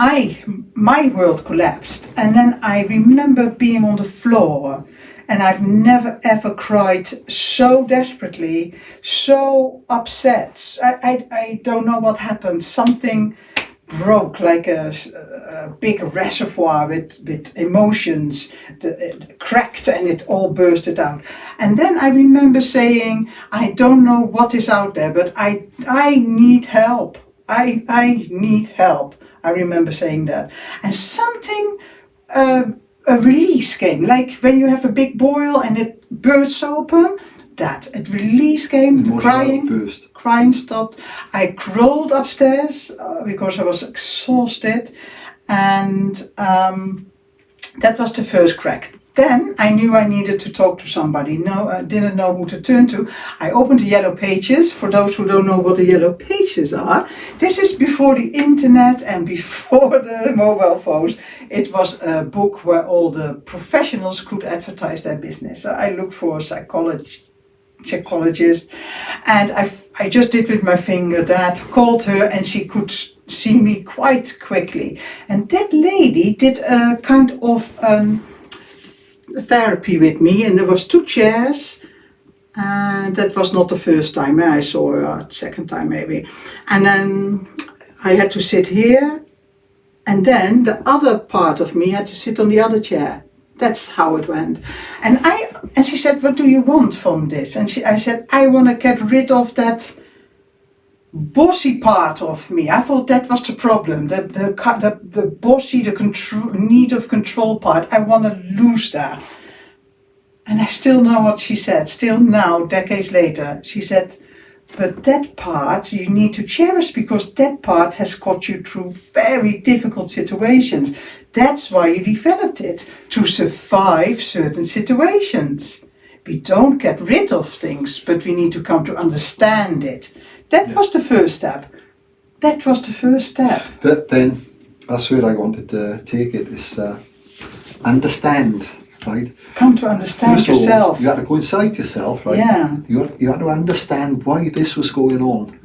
my world collapsed, and then I remember being on the floor, and I've never ever cried so desperately, so upset. I don't know what happened. Something broke like a big reservoir with emotions, it cracked and it all bursted out. And then I remember saying, I don't know what is out there, but I need help. I need help. I remember saying that. And something, a release came, like when you have a big boil and it bursts open, a release came, crying stopped. I crawled upstairs because I was exhausted, and that was the first crack. Then I knew I needed to talk to somebody. No, I didn't know who to turn to. I opened the Yellow Pages. For those who don't know what the Yellow Pages are, this is before the internet and before the mobile phones. It was a book where all the professionals could advertise their business. So I looked for a psychologist, and I just did with my finger that, called her, and she could see me quite quickly. And that lady did a kind of therapy with me, and there was 2 chairs, and that was not the first time I saw her, second time maybe. And then I had to sit here, and then the other part of me had to sit on the other chair. That's how it went. And she said, what do you want from this? And I said, I want to get rid of that bossy part of me. I thought that was the problem. The bossy, the control, need of control part. I want to lose that. And I still know what she said. Still now, decades later, she said, but that part you need to cherish, because that part has got you through very difficult situations. That's why you developed it, to survive certain situations. We don't get rid of things, but we need to come to understand it. That was the first step. That was the first step. But then, that's where I wanted to take it, is understand, right? Come to understand First of all, yourself. you had to go inside yourself, right? Yeah. You had to understand why this was going on.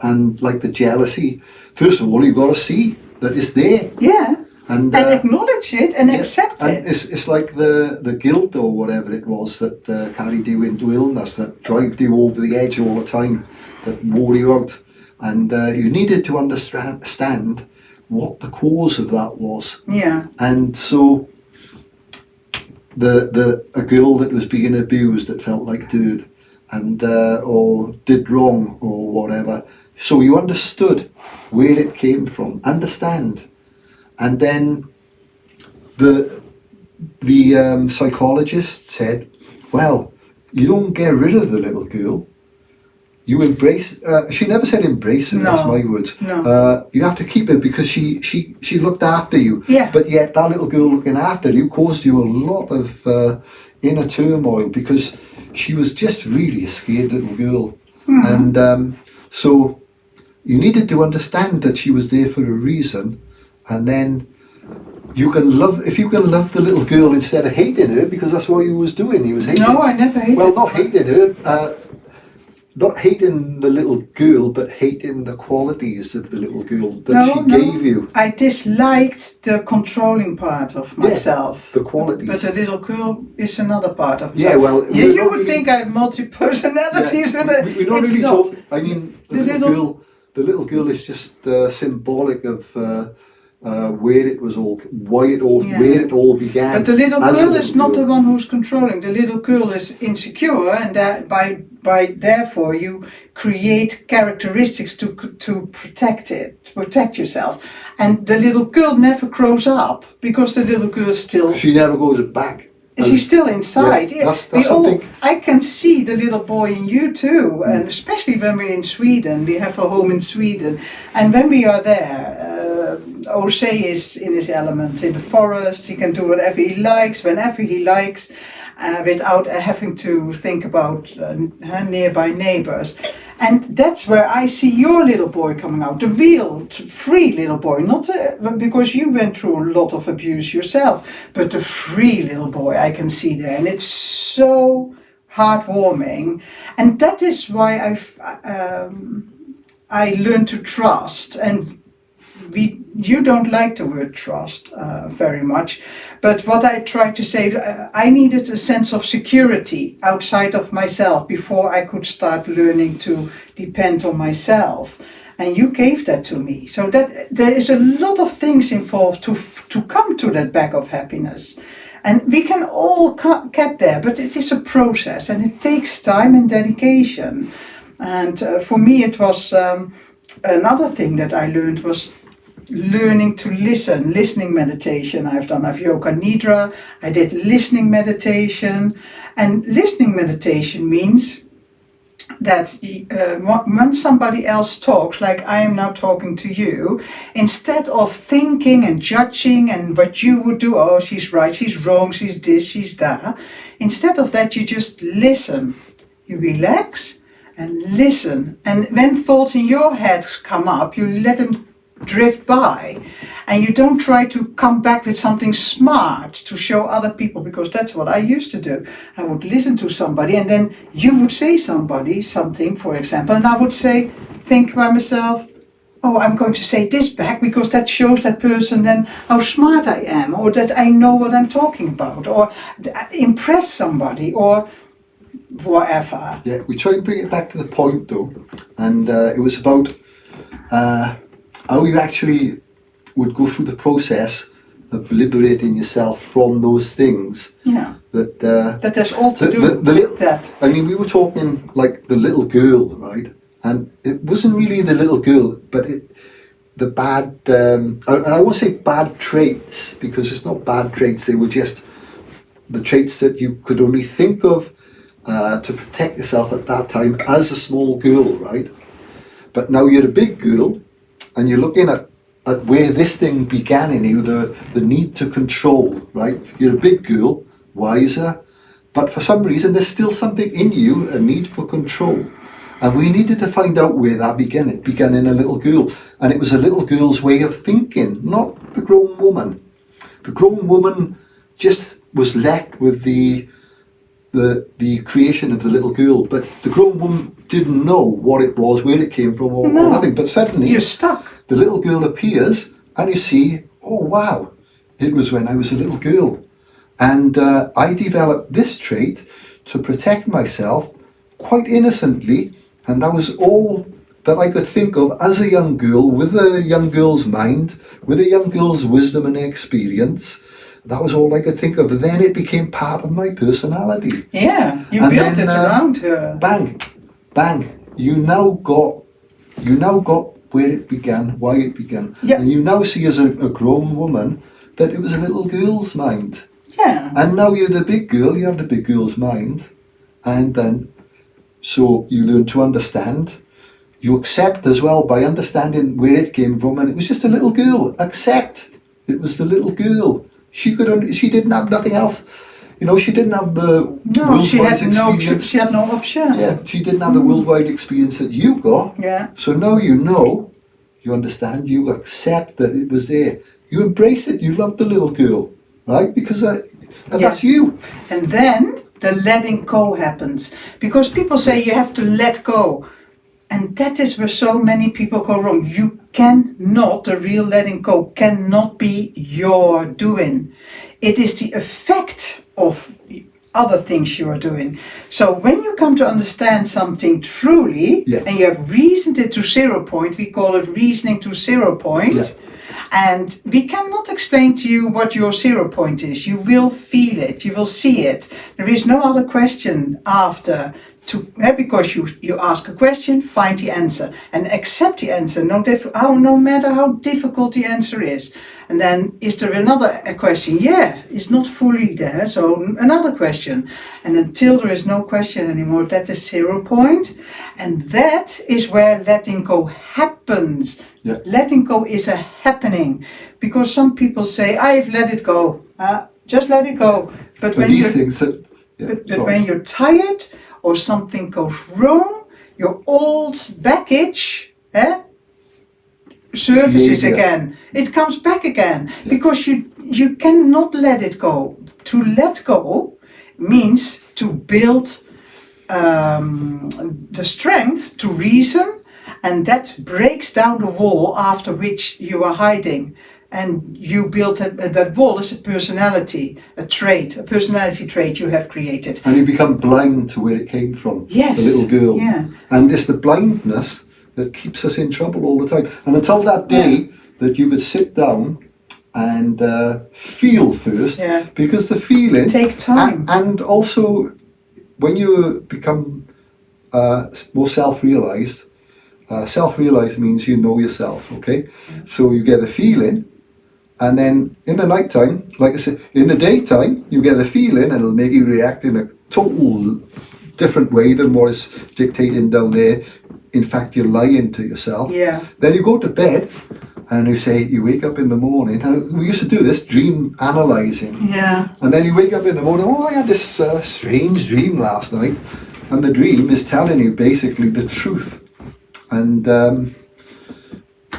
And like the jealousy, first of all, you've got to see that it's there. Yeah. And acknowledge it and accept and it. It's like the guilt or whatever it was that carried you into illness, that drove you over the edge all the time, that wore you out. And you needed to understand what the cause of that was. Yeah. And so a girl that was being abused, that felt like dirt, and or did wrong or whatever. So you understood where it came from. Understand. And then the psychologist said, well, you don't get rid of the little girl. You embrace. She never said embrace her. No, That's my words. No. You have to keep it because she looked after you. Yeah. But yet that little girl looking after you caused you a lot of inner turmoil, because she was just really a scared little girl. And so you needed to understand that she was there for a reason, and then you can love. If you can love the little girl instead of hating her, because that's what he was doing. He was hating. No, I never hated. Well, not hating her. Not hating the little girl, but hating the qualities of the little girl that she gave you. I disliked the controlling part of myself. The qualities. But the little girl is another part of myself. Yeah, well, you would think I have multi-personalities. Yeah, we're not really talking. I mean, the little girl is just symbolic of where it was all, where it all began. But the little girl is not the one who's controlling. The little girl is insecure, and that by therefore you create characteristics to protect yourself. And the little girl never grows up, because the little girl still. She never goes back. She's still inside. Yeah, that's something. I can see the little boy in you too, and especially when we're in Sweden. We have a home in Sweden, and when we are there, Ozay is in his element in the forest. He can do whatever he likes, whenever he likes, without having to think about nearby neighbors. And that's where I see your little boy coming out, the real, free little boy, not because you went through a lot of abuse yourself, but the free little boy I can see there, and it's so heartwarming. And that is why I learned to trust. And you don't like the word trust very much, but what I tried to say, I needed a sense of security outside of myself before I could start learning to depend on myself. And you gave that to me. So that there is a lot of things involved to come to that bag of happiness. And we can all get there, but it is a process, and it takes time and dedication. And for me it was another thing that I learned was learning to listening meditation. I've yoga nidra, I did listening meditation, and listening meditation means that when somebody else talks, like I am now talking to you, instead of thinking and judging and what you would do, oh, she's right, she's wrong, she's this, she's that, instead of that you just listen. You relax and listen, and when thoughts in your head come up, you let them drift by, and you don't try to come back with something smart to show other people, because that's what I used to do. I would listen to somebody, and then you would say something, for example, and I would think by myself, oh, I'm going to say this back because that shows that person then how smart I am, or that I know what I'm talking about, or impress somebody, or whatever. Yeah, we try and bring it back to the point though, and it was about how you actually would go through the process of liberating yourself from those things. Yeah. That has all to do with that. I mean, we were talking like the little girl, right? And it wasn't really the little girl, but the bad, I won't say bad traits, because it's not bad traits, they were just the traits that you could only think of to protect yourself at that time as a small girl, right? But now you're a big girl, and you're looking at at where this thing began in you, the need to control, right? You're a big girl, wiser, but for some reason there's still something in you, a need for control. And we needed to find out where that began. It began in a little girl. And it was a little girl's way of thinking, not the grown woman. The grown woman just was left with the creation of the little girl. But the grown woman didn't know what it was, where it came from, or nothing. But suddenly, you're stuck. The little girl appears, and you see, oh wow, it was when I was a little girl. And I developed this trait to protect myself quite innocently. And that was all that I could think of as a young girl, with a young girl's mind, with a young girl's wisdom and experience. That was all I could think of. Then it became part of my personality. Yeah, you built it around her. Bang, bang. You now got where it began, why it began. Yeah. And you now see as a grown woman that it was a little girl's mind. Yeah. And now you're the big girl, you have the big girl's mind. And then, so you learn to understand. You accept as well by understanding where it came from. And it was just a little girl. Accept. It was the little girl. She didn't have nothing else. You know, she didn't have the she had experience. she had no option. Yeah, she didn't have the worldwide experience that you got. Yeah. So now you know, you understand, you accept that it was there. You embrace it. You love the little girl, right? Because that's you. And then the letting go happens. Because people say you have to let go. And that is where so many people go wrong. You cannot, the real letting go cannot be your doing. It is the effect of other things you are doing. So when you come to understand something truly, and you have reasoned it to 0 point, we call it reasoning to 0 point. Yeah. And we cannot explain to you what your 0 point is. You will feel it, you will see it. There is no other question after. Because you ask a question, find the answer and accept the answer, no matter how difficult the answer is. And then is there another question? Yeah, it's not fully there, so another question. And until there is no question anymore, that is 0 point. And that is where letting go happens. Yeah. Letting go is a happening. Because some people say, I've let it go. Just let it go. But when when you're tired, or something goes wrong, your old baggage surfaces again. It comes back again because you cannot let it go. To let go means to build the strength to reason, and that breaks down the wall after which you are hiding. And you build that wall is a personality, a personality trait you have created. And you become blind to where it came from, yes. The little girl. Yeah. And it's the blindness that keeps us in trouble all the time. And until that day that you would sit down and feel first, because the feeling... Take time. And also, when you become more self-realised, self-realised means you know yourself, okay? Yeah. So you get a feeling, and then in the night time, like I said, in the daytime, you get a feeling and it'll make you react in a total different way than what is dictating down there. In fact, you're lying to yourself. Yeah. Then you go to bed and you wake up in the morning. And we used to do this, dream analysing. Yeah. And then you wake up in the morning, I had this strange dream last night. And the dream is telling you basically the truth. And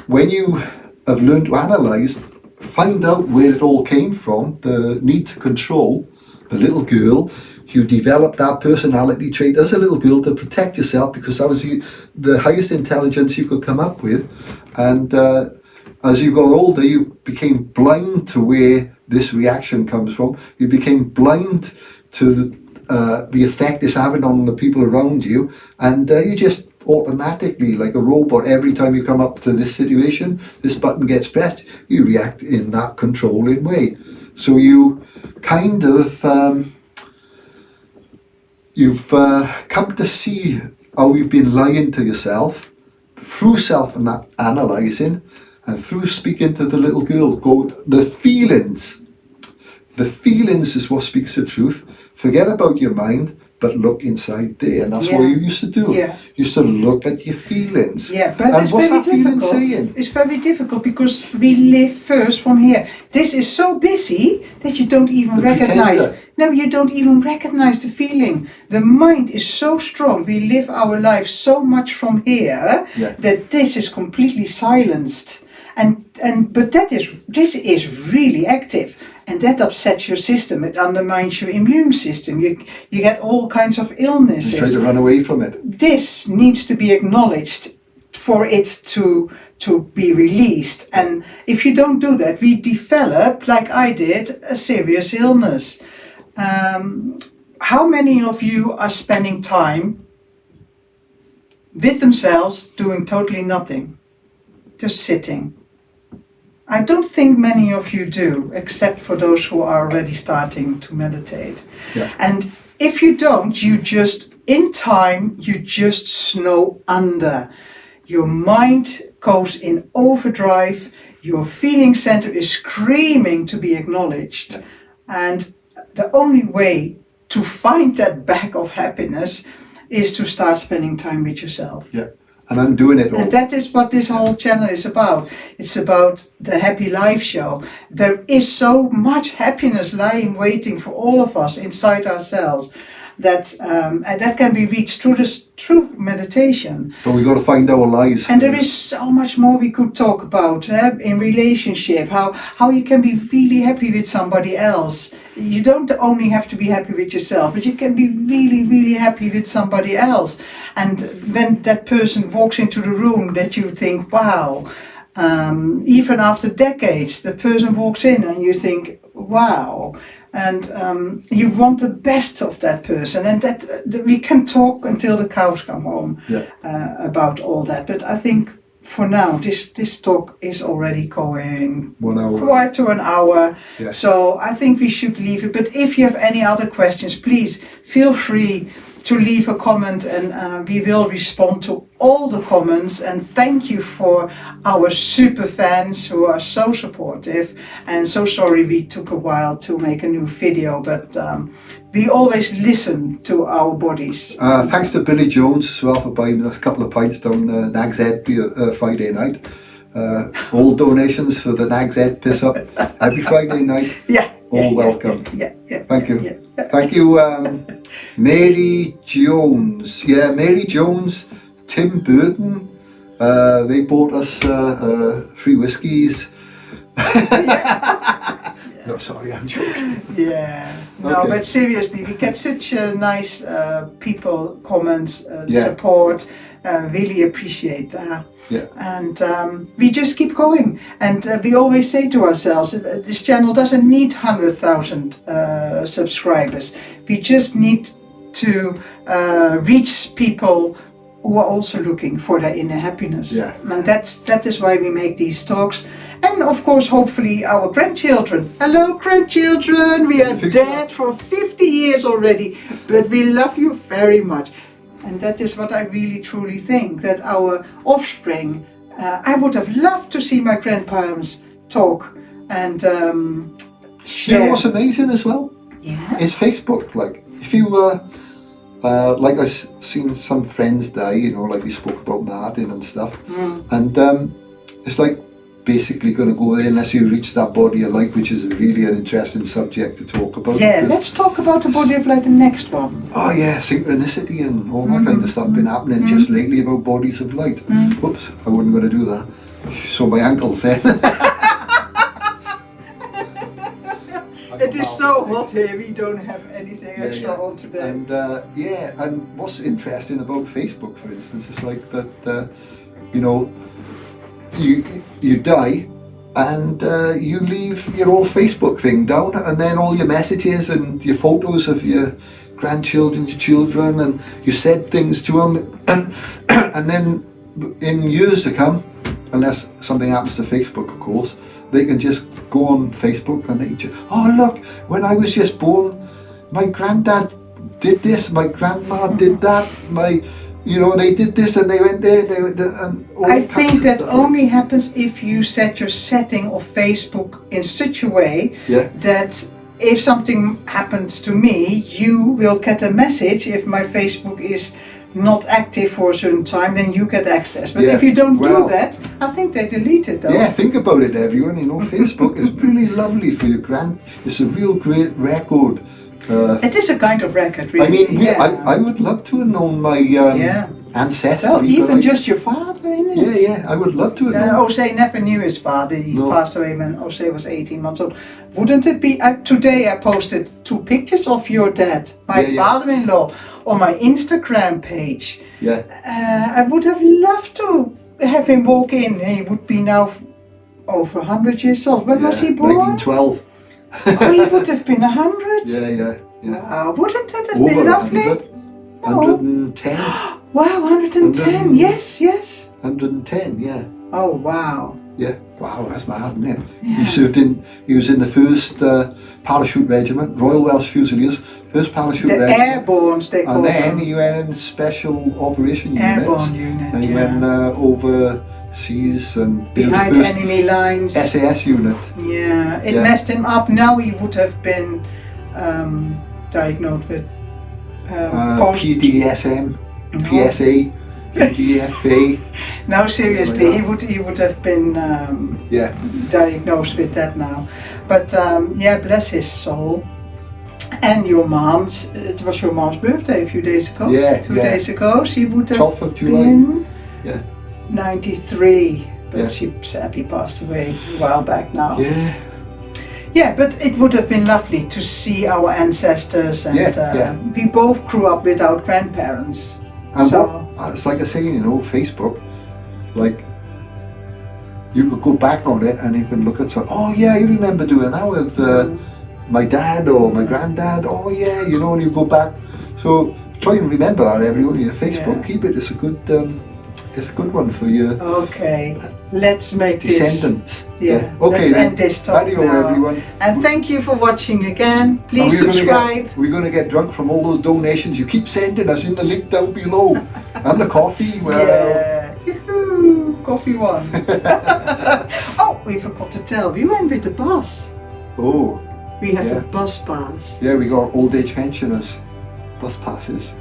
when you have learned to analyse, find out where it all came from, the need to control, the little girl, you develop that personality trait as a little girl to protect yourself because that was the highest intelligence you could come up with. And as you got older, you became blind to where this reaction comes from. You became blind to the effect it's having on the people around you, and you just automatically, like a robot, every time you come up to this situation, this button gets pressed, you react in that controlling way. So you kind of you've come to see how you've been lying to yourself through self-analysing and through speaking to the little girl. The feelings is what speaks the truth. Forget about your mind. but look inside there. And that's Yeah. what you used to do. Yeah. You used to look at your feelings. Yeah, but and it's what's very that feeling difficult. saying? It's very difficult because we live first from here. This is so busy that you don't even The recognize. pretender. No, you don't even recognize the feeling. The mind is so strong. We live our life so much from here Yeah. that this is completely silenced. But this is really active. And that upsets your system. It undermines your immune system. You get all kinds of illnesses. You try to run away from it. This needs to be acknowledged for it to be released. And if you don't do that, we develop, like I did, a serious illness. How many of you are spending time with themselves doing totally nothing? Just sitting. I don't think many of you do, except for those who are already starting to meditate. Yeah. And if you don't, you just snow under. Your mind goes in overdrive, your feeling center is screaming to be acknowledged. Yeah. And the only way to find that back of happiness is to start spending time with yourself. Yeah. And I'm doing it all. And that is what this whole channel is about. It's about the Happy Life Show. There is so much happiness lying waiting for all of us inside ourselves that and that can be reached through meditation. But we've got to find our lies. And there is so much more we could talk about in relationship, how you can be really happy with somebody else. You don't only have to be happy with yourself, but you can be really, really happy with somebody else. And when that person walks into the room that you think, wow, even after decades, the person walks in and you think, wow. And you want the best of that person, and that we can talk until the cows come home about all that. But I think for now, this talk is already going 1 hour. quite to an hour. Yeah. So I think we should leave it. But if you have any other questions, please feel free to leave a comment, and we will respond to all the comments. And thank you for our super fans who are so supportive. And so sorry we took a while to make a new video, but we always listen to our bodies. Thanks to Billy Jones as well for buying a couple of pints down Nag's Head Friday night. All donations for the Nag's Head piss up every Friday night. Yeah. All welcome. Yeah. Thank you. Yeah. Thank you, Mary Jones. Yeah, Mary Jones, Tim Burton. They bought us free whiskies. No, sorry, I'm joking. Yeah. No, Okay. but seriously, we get such nice people, comments, Yeah. support. Really appreciate that. Yeah. And we just keep going. And we always say to ourselves, this channel doesn't need 100,000 subscribers. We just need to reach people who are also looking for their inner happiness. Yeah. And that is why we make these talks. And of course, hopefully our grandchildren. Hello, grandchildren. We are dead for 50 years already, but we love you very much. And that is what I really truly think, that our offspring, I would have loved to see my grandparents talk and share. You know what's amazing as well? Yeah. It's Facebook. Like, if you like I've seen some friends die, you know, like we spoke about Martin and stuff. And it's like basically going to go there unless you reach that body of light, which is really an interesting subject to talk about. Yeah, let's talk about the body of light, the next one. Oh yeah, synchronicity and all that kind of stuff been happening just lately about bodies of light. Whoops, I wasn't going to do that. So my ankle said. It is so hot here, we don't have anything extra on today. And and what's interesting about Facebook, for instance, is like that, you know, you die and you leave your old Facebook thing down, and then all your messages and your photos of your grandchildren, your children, and you said things to them, and then in years to come, unless something happens to Facebook, of course, they can just go on Facebook and they can just, oh look, when I was just born, my granddad did this, my grandma did that, they did this and they went there, and all I think that only happens if you set your setting of Facebook in such a way that if something happens to me, you will get a message. If my Facebook is not active for a certain time, then you get access. But if you don't do that, I think they delete it though. Yeah, think about it, everyone. Facebook is really lovely for your it's a real great record. It is a kind of record, really. I mean, I would love to have known my ancestry. Well, even just your father, innit? Yeah, I would love to have known. Ozay never knew his father. He passed away when Ozay was 18 months old. Wouldn't it be... today I posted 2 pictures of your dad, my father-in-law, on my Instagram page. Yeah. I would have loved to have him walk in. He would be now over 100 years old. When was he born? 1912. Oh, he would have been 100? Yeah. Wouldn't that have been lovely? 110. Wow, 110, yes. 110, yeah. Oh, wow. Yeah, wow, that's mad, isn't it? Yeah. He was in the first parachute regiment, Royal Welsh Fusiliers, first parachute regiment. The airbornes, they call them. And then he went in special operation units. Airborne unit, and he went overseas and built behind the first enemy lines. SAS unit. Yeah, it messed him up. Now he would have been diagnosed with PDSM, PSA, PDFA. No, seriously, he would have been diagnosed with that now. But bless his soul. And your mom's, it was your mom's birthday a few days ago. Yeah, 2 days ago. She would have 12th of July. been 93. But she sadly passed away a while back now. Yeah. Yeah, but it would have been lovely to see our ancestors, and we both grew up without grandparents. And it's like I say, Facebook, like, you could go back on it and you can look at something, oh yeah, you remember doing that with my dad or my granddad, oh yeah, and you go back. So try and remember that, everyone, your Facebook, keep it, it's a good one for your let's make descendants. Okay, let's end this talk now. Everyone. And thank you for watching again. Please subscribe. We're going to get drunk from all those donations you keep sending us in the link down below. And the coffee, well... Yeah, yoo-hoo, coffee one. Oh, we forgot to tell, we went with the bus. Oh. We have a bus pass. Yeah, we got old age pensioners bus passes.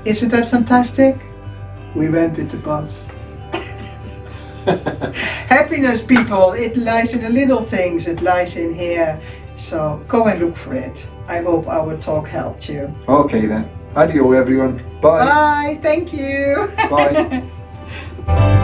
Isn't that fantastic? We went with the bus. Happiness, people, it lies in the little things, it lies in here. So go and look for it. I hope our talk helped you. Okay then. Adios, everyone. Bye. Bye. Thank you. Bye.